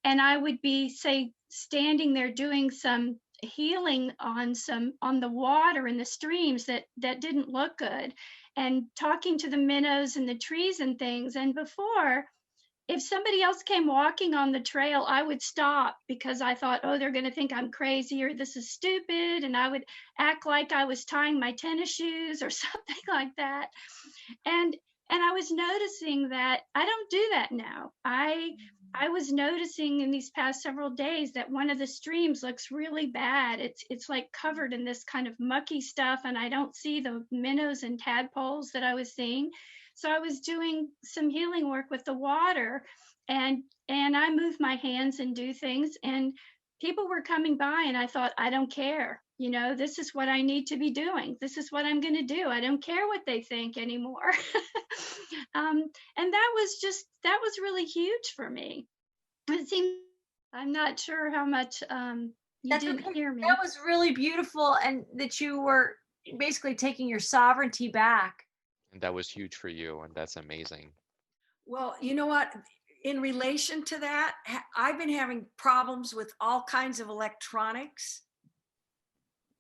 and I would be, say, standing there doing some healing on the water and the streams that didn't look good, and talking to the minnows and the trees and things. And before, if somebody else came walking on the trail, I would stop because I thought, oh, they're going to think I'm crazy or this is stupid. And I would act like I was tying my tennis shoes or something like that. And I was noticing that I don't do that now. I was noticing in these past several days that one of the streams looks really bad. It's like covered in this kind of mucky stuff, and I don't see the minnows and tadpoles that I was seeing. So I was doing some healing work with the water, and I move my hands and do things, and people were coming by, and I thought, I don't care. You know, this is what I need to be doing. This is what I'm going to do. I don't care what they think anymore. And that was really huge for me. It seemed, I'm not sure how much you That's didn't okay. hear me. That was really beautiful, and that you were basically taking your sovereignty back. And that was huge for you, and that's amazing. Well, you know what? In relation to that, I've been having problems with all kinds of electronics.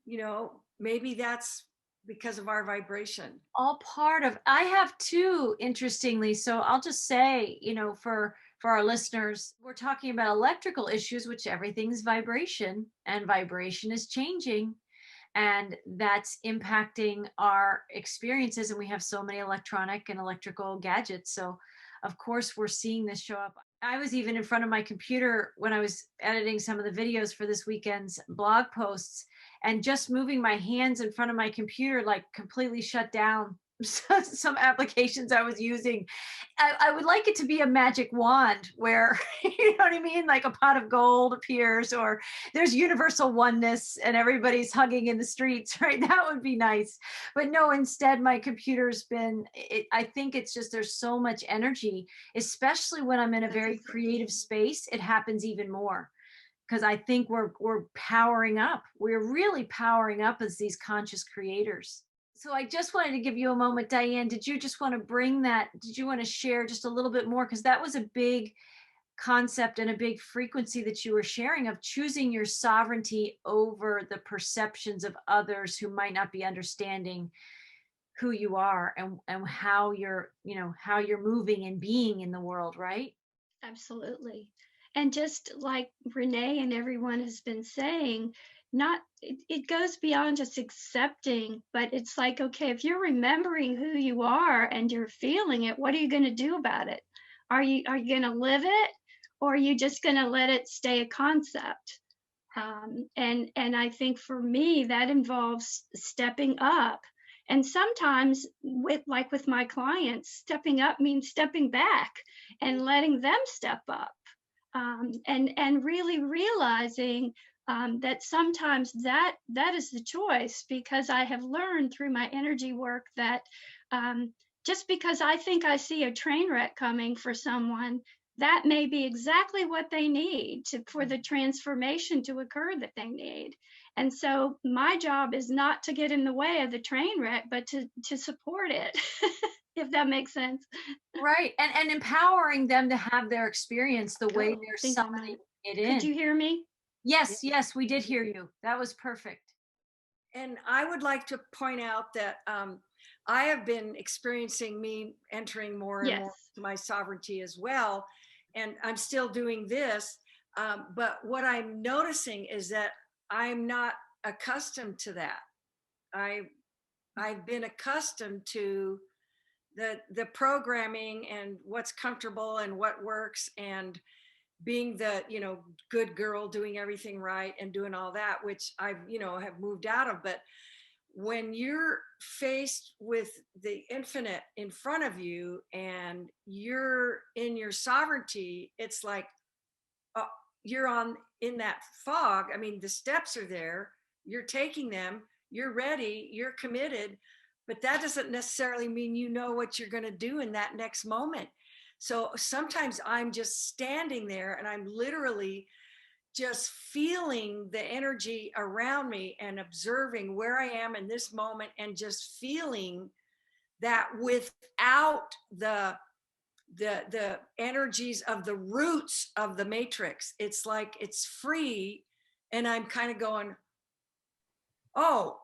You know, maybe that's because of our vibration. All part of, I have two, interestingly. So I'll just say, you know, for our listeners, we're talking about electrical issues, which everything's vibration, and vibration is changing, and that's impacting our experiences. And we have so many electronic and electrical gadgets. So of course we're seeing this show up. I was even in front of my computer when I was editing some of the videos for this weekend's blog posts, and just moving my hands in front of my computer like completely shut down some applications I was using. I would like it to be a magic wand where, you know what I mean? Like a pot of gold appears, or there's universal oneness and everybody's hugging in the streets, right? That would be nice. But no, instead my computer's been, I think it's just, there's so much energy, especially when I'm in a very creative space, it happens even more. Because I think we're powering up. We're really powering up as these conscious creators. So I just wanted to give you a moment, Diane. Did you just want to bring that? Did you want to share just a little bit more? Because that was a big concept and a big frequency that you were sharing, of choosing your sovereignty over the perceptions of others who might not be understanding who you are and how you're, you know, how you're moving and being in the world, right? Absolutely. And just like Renee and everyone has been saying, it goes beyond just accepting, but it's like, okay, if you're remembering who you are and you're feeling it, what are you going to do about it? Are you going to live it, or are you just going to let it stay a concept? And I think for me, that involves stepping up. And sometimes with my clients, stepping up means stepping back and letting them step up. And really realizing that sometimes that is the choice, because I have learned through my energy work that just because I think I see a train wreck coming for someone, that may be exactly what they need for the transformation to occur that they need. And so my job is not to get in the way of the train wreck, but to support it. If that makes sense. Right. And empowering them to have their experience the way they're summoning it in. Could you hear me? Yes, yes, we did hear you. That was perfect. And I would like to point out that I have been experiencing me entering more and more to my sovereignty as well. And I'm still doing this. But what I'm noticing is that I'm not accustomed to that. I've been accustomed to the programming and what's comfortable and what works, and being the, you know, good girl, doing everything right and doing all that, which I've, you know, have moved out of. But when you're faced with the infinite in front of you and you're in your sovereignty, it's like you're in that fog. I mean, the steps are there, you're taking them, you're ready, you're committed, but that doesn't necessarily mean you know what you're going to do in that next moment. So sometimes I'm just standing there and I'm literally just feeling the energy around me and observing where I am in this moment, and just feeling that without the energies of the roots of the matrix. It's like it's free, and I'm kind of going, oh,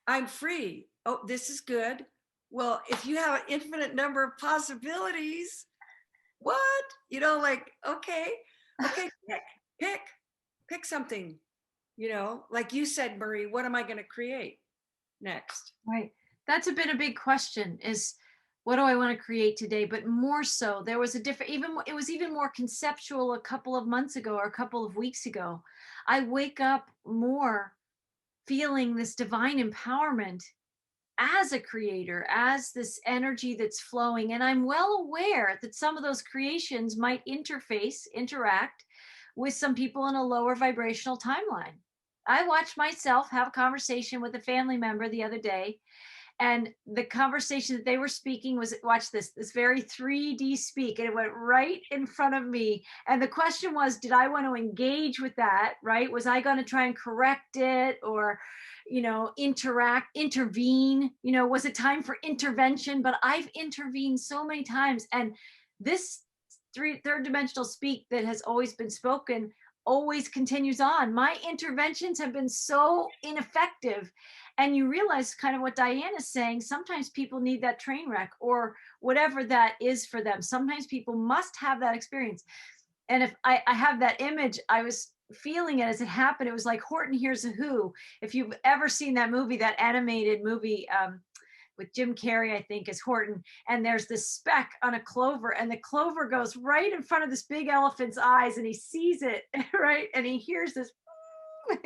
I'm free. Oh, this is good. Well, if you have an infinite number of possibilities, what? You know, like, okay, pick something, you know, like you said, Marie, what am I going to create next? Right. That's been a big question, is what do I want to create today? But more so, there was a different, it was even more conceptual a couple of months ago or a couple of weeks ago. I wake up more feeling this divine empowerment as a creator, as this energy that's flowing. And I'm well aware that some of those creations might interact with some people in a lower vibrational timeline. I watched myself have a conversation with a family member the other day, and the conversation that they were speaking was, watch this very 3D speak, and it went right in front of me. And the question was, did I want to engage with that? Right? Was I going to try and correct it, or, you know, intervene? You know, was it time for intervention? But I've intervened so many times, and this third dimensional speak that has always been spoken always continues on. My interventions have been so ineffective. And you realize kind of what Diane is saying. Sometimes people need that train wreck or whatever that is for them. Sometimes people must have that experience. And if I have that image, I was feeling it as it happened. It was like Horton Hears a Who. If you've ever seen that movie, that animated movie, with Jim Carrey, I think, as Horton, and there's this speck on a clover, and the clover goes right in front of this big elephant's eyes, and he sees it, right? And he hears this,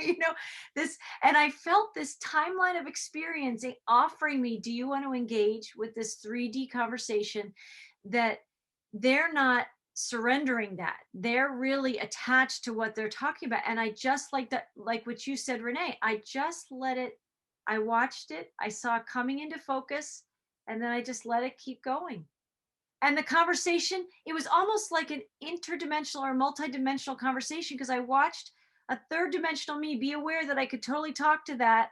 you know, this, and I felt this timeline of experiencing offering me, do you want to engage with this 3D conversation? That they're not surrendering, that they're really attached to what they're talking about. And I just, like that, like what you said, Renee, I just let it, I watched it, I saw it coming into focus, and then I just let it keep going. And the conversation, it was almost like an interdimensional or multidimensional conversation, because I watched a third dimensional me be aware that I could totally talk to that.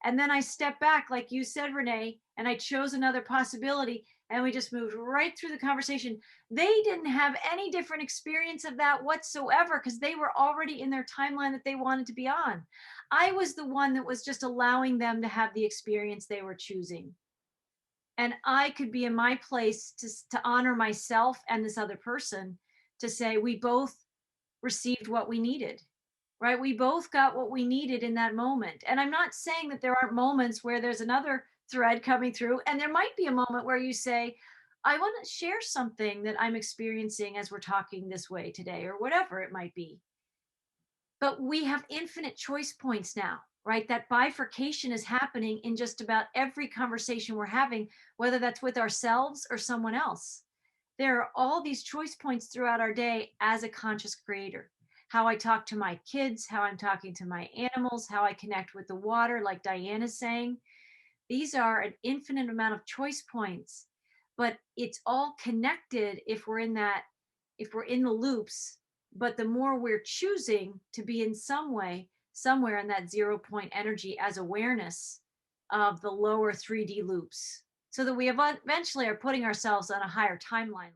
And then I stepped back, like you said, Renee, and I chose another possibility, and we just moved right through the conversation. They didn't have any different experience of that whatsoever, because they were already in their timeline that they wanted to be on. I was the one that was just allowing them to have the experience they were choosing. And I could be in my place to honor myself and this other person, to say we both received what we needed, right? We both got what we needed in that moment. And I'm not saying that there aren't moments where there's another thread coming through, and there might be a moment where you say, I want to share something that I'm experiencing as we're talking this way today, or whatever it might be. But we have infinite choice points now, right? That bifurcation is happening in just about every conversation we're having, whether that's with ourselves or someone else. There are all these choice points throughout our day as a conscious creator. How I talk to my kids, how I'm talking to my animals, how I connect with the water, like Diane is saying. These are an infinite amount of choice points, but it's all connected if we're in the loops. But the more we're choosing to be in some way, somewhere in that 0 point energy as awareness of the lower 3D loops, so that we eventually are putting ourselves on a higher timeline.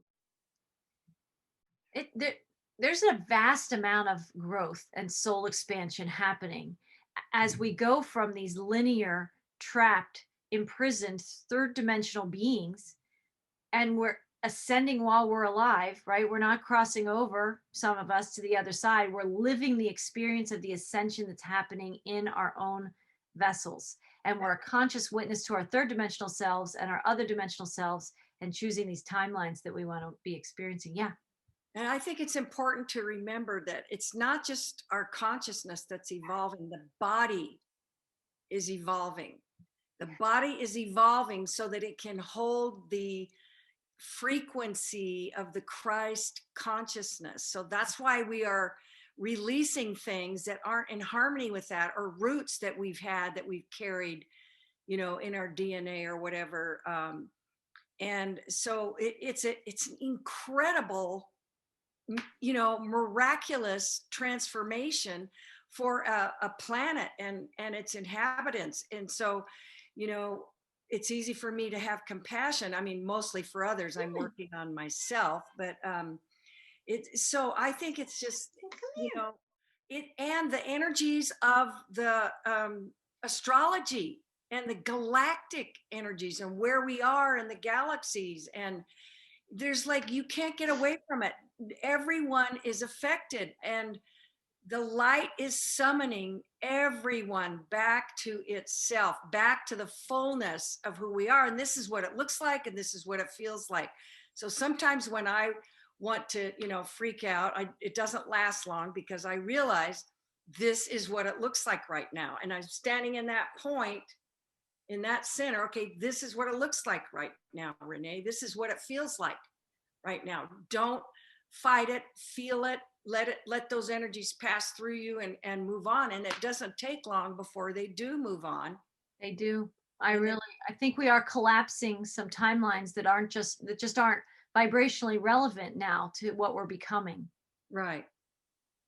There's a vast amount of growth and soul expansion happening as we go from these linear, trapped, imprisoned, third dimensional beings, and we're ascending while we're alive, right? We're not crossing over, some of us, to the other side. We're living the experience of the ascension that's happening in our own vessels. And we're a conscious witness to our third dimensional selves and our other dimensional selves, and choosing these timelines that we want to be experiencing. Yeah. And I think it's important to remember that it's not just our consciousness that's evolving, the body is evolving. The body is evolving so that it can hold the frequency of the Christ consciousness. So that's why we are releasing things that aren't in harmony with that, or roots that we've had, that we've carried, you know, in our DNA or whatever. And so it's an incredible, you know, miraculous transformation for a planet and its inhabitants. And so, you know, it's easy for me to have compassion. I mean, mostly for others. I'm working on myself, but so I think it's just, you know, it, and the energies of the astrology and the galactic energies and where we are in the galaxies, and there's like, you can't get away from it. Everyone is affected, and the light is summoning everyone back to itself, back to the fullness of who we are. And this is what it looks like, and this is what it feels like. So sometimes when I want to, you know, freak out, it doesn't last long, because I realize this is what it looks like right now. And I'm standing in that point, in that center. Okay, this is what it looks like right now, Renee. This is what it feels like right now. Don't fight it, feel it, let those energies pass through you, and move on. And it doesn't take long before they do move on. They do. I think we are collapsing some timelines that just aren't vibrationally relevant now to what we're becoming. Right.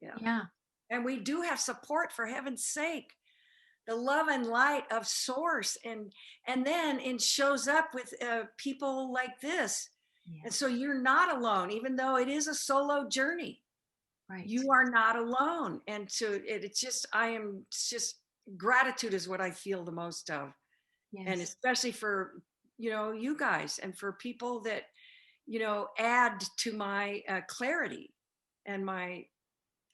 Yeah. Yeah. And we do have support, for heaven's sake. The love and light of source, and then it shows up with people like this. Yeah. And so you're not alone, even though it is a solo journey. Right. You are not alone. And so it's just, gratitude is what I feel the most of. Yes. And especially for, you know, you guys, and for people that, you know, add to my clarity and my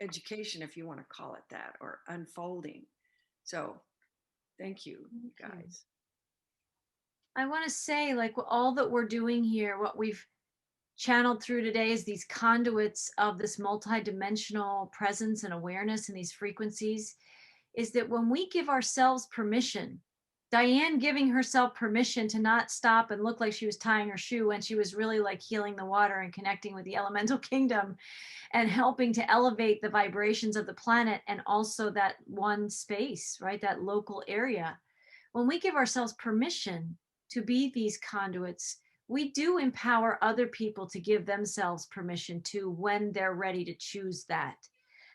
education, if you want to call it that, or unfolding. So thank you, guys. I want to say, like, all that we're doing here, what we've channeled through today is these conduits of this multidimensional presence and awareness and these frequencies, is that when we give ourselves permission, Diane giving herself permission to not stop and look like she was tying her shoe when she was really like healing the water and connecting with the elemental kingdom and helping to elevate the vibrations of the planet, and also that one space, right? That local area. When we give ourselves permission to be these conduits, we do empower other people to give themselves permission to, when they're ready to choose that.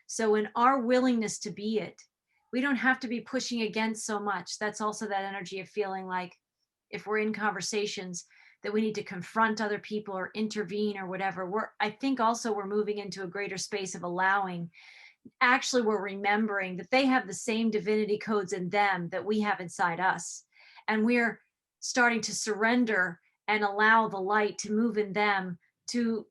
So in our willingness to be it, we don't have to be pushing against so much. That's also that energy of feeling like, if we're in conversations, that we need to confront other people or intervene or whatever. I think also we're moving into a greater space of allowing. Actually, we're remembering that they have the same divinity codes in them that we have inside us. And we're starting to surrender and allow the light to move in them to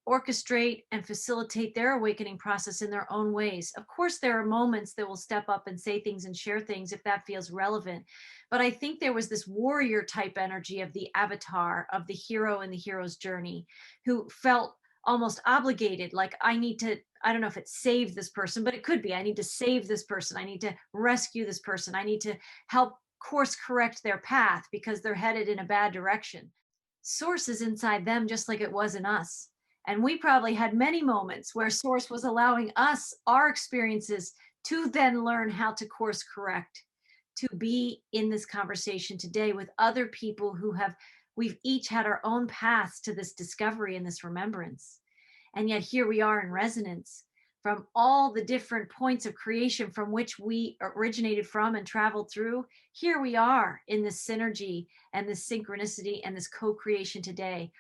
orchestrate and facilitate their awakening process in their own ways. Of course, there are moments that will step up and say things and share things if that feels relevant. But I think there was this warrior type energy of the avatar, of the hero in the hero's journey, who felt almost obligated, like, I need to, I don't know if it's save this person, but it could be, I need to save this person. I need to rescue this person. I need to help course correct their path because they're headed in a bad direction. Source is inside them, just like it was in us. And we probably had many moments where Source was allowing us, our experiences, to then learn how to course correct, to be in this conversation today with other people who we've each had our own paths to this discovery and this remembrance. And yet here we are in resonance from all the different points of creation from which we originated from and traveled through. Here we are in this synergy and this synchronicity and this co-creation today,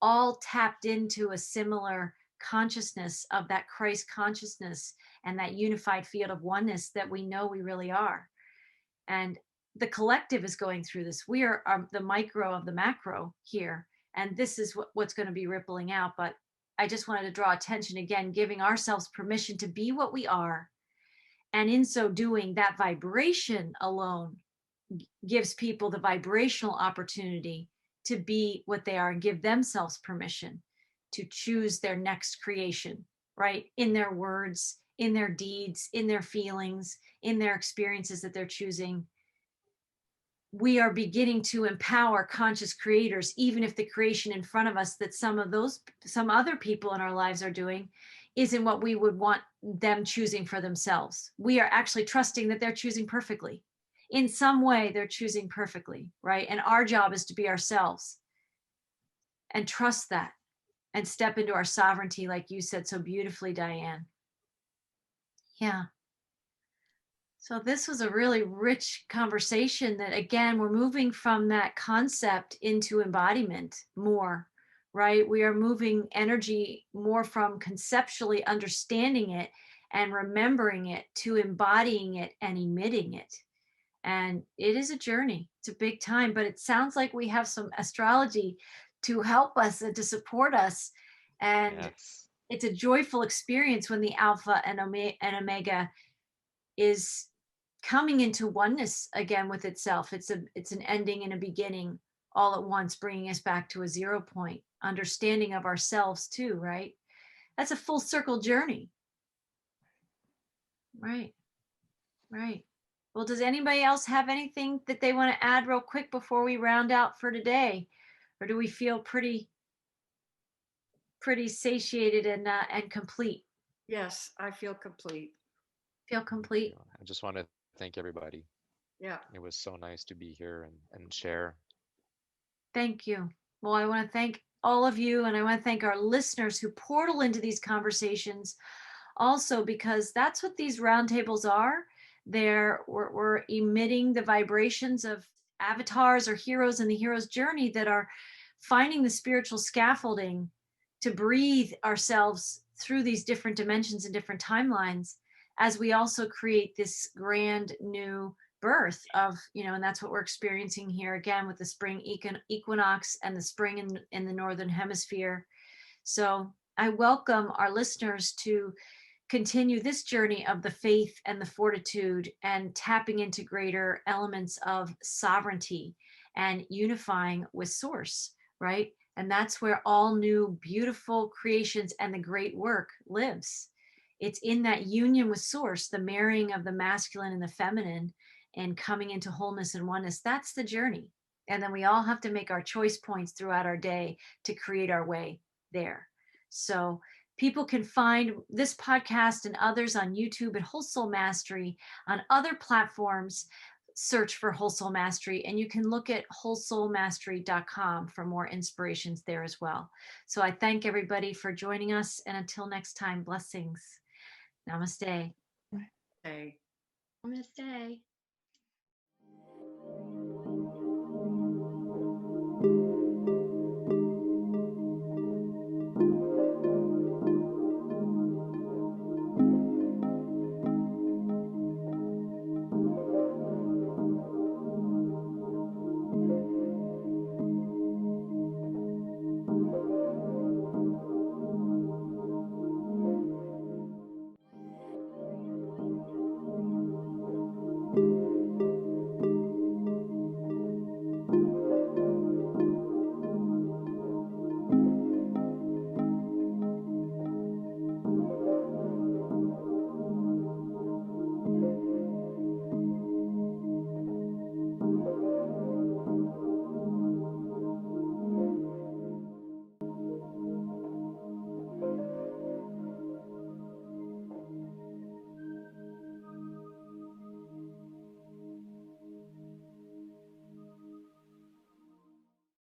all tapped into a similar consciousness of that Christ consciousness and that unified field of oneness that we know we really are. And the collective is going through this. We are the micro of the macro here. And this is what's going to be rippling out. But I just wanted to draw attention again, giving ourselves permission to be what we are. And in so doing, that vibration alone gives people the vibrational opportunity to be what they are and give themselves permission to choose their next creation, right? In their words, in their deeds, in their feelings, in their experiences that they're choosing. We are beginning to empower conscious creators, even if the creation in front of us that some other people in our lives are doing isn't what we would want them choosing for themselves. We are actually trusting that they're choosing perfectly. In some way, they're choosing perfectly, right? And our job is to be ourselves and trust that and step into our sovereignty, like you said so beautifully, Diane. Yeah. So this was a really rich conversation that, again, we're moving from that concept into embodiment more, right? We are moving energy more from conceptually understanding it and remembering it to embodying it and emitting it. And it is a journey. It's a big time, but it sounds like we have some astrology to help us and to support us. And Yes. it's a joyful experience when the alpha and omega is coming into oneness again with itself. It's an ending and a beginning all at once, bringing us back to a 0 point understanding of ourselves too, right? That's a full circle journey. Right. Right. Well, does anybody else have anything that they want to add real quick before we round out for today? Or do we feel pretty satiated and complete? Yes, I feel complete. Feel complete? I just want to thank everybody. Yeah. It was so nice to be here and share. Thank you. Well, I want to thank all of you, and I want to thank our listeners who portal into these conversations also, because that's what these roundtables are. We're emitting the vibrations of avatars or heroes in the hero's journey that are finding the spiritual scaffolding to breathe ourselves through these different dimensions and different timelines, as we also create this grand new birth of, and that's what we're experiencing here again with the spring equinox and the spring in the northern hemisphere. So I welcome our listeners to continue this journey of the faith and the fortitude and tapping into greater elements of sovereignty and unifying with source, right? And that's where all new beautiful creations and the great work lives. It's in that union with source, the marrying of the masculine and the feminine and coming into wholeness and oneness. That's the journey. And then we all have to make our choice points throughout our day to create our way there. So people can find this podcast and others on YouTube at Whole Soul Mastery. On other platforms, search for Whole Soul Mastery, and you can look at wholesoulmastery.com for more inspirations there as well. So I thank everybody for joining us, and until next time, blessings. Namaste. Hey. Namaste.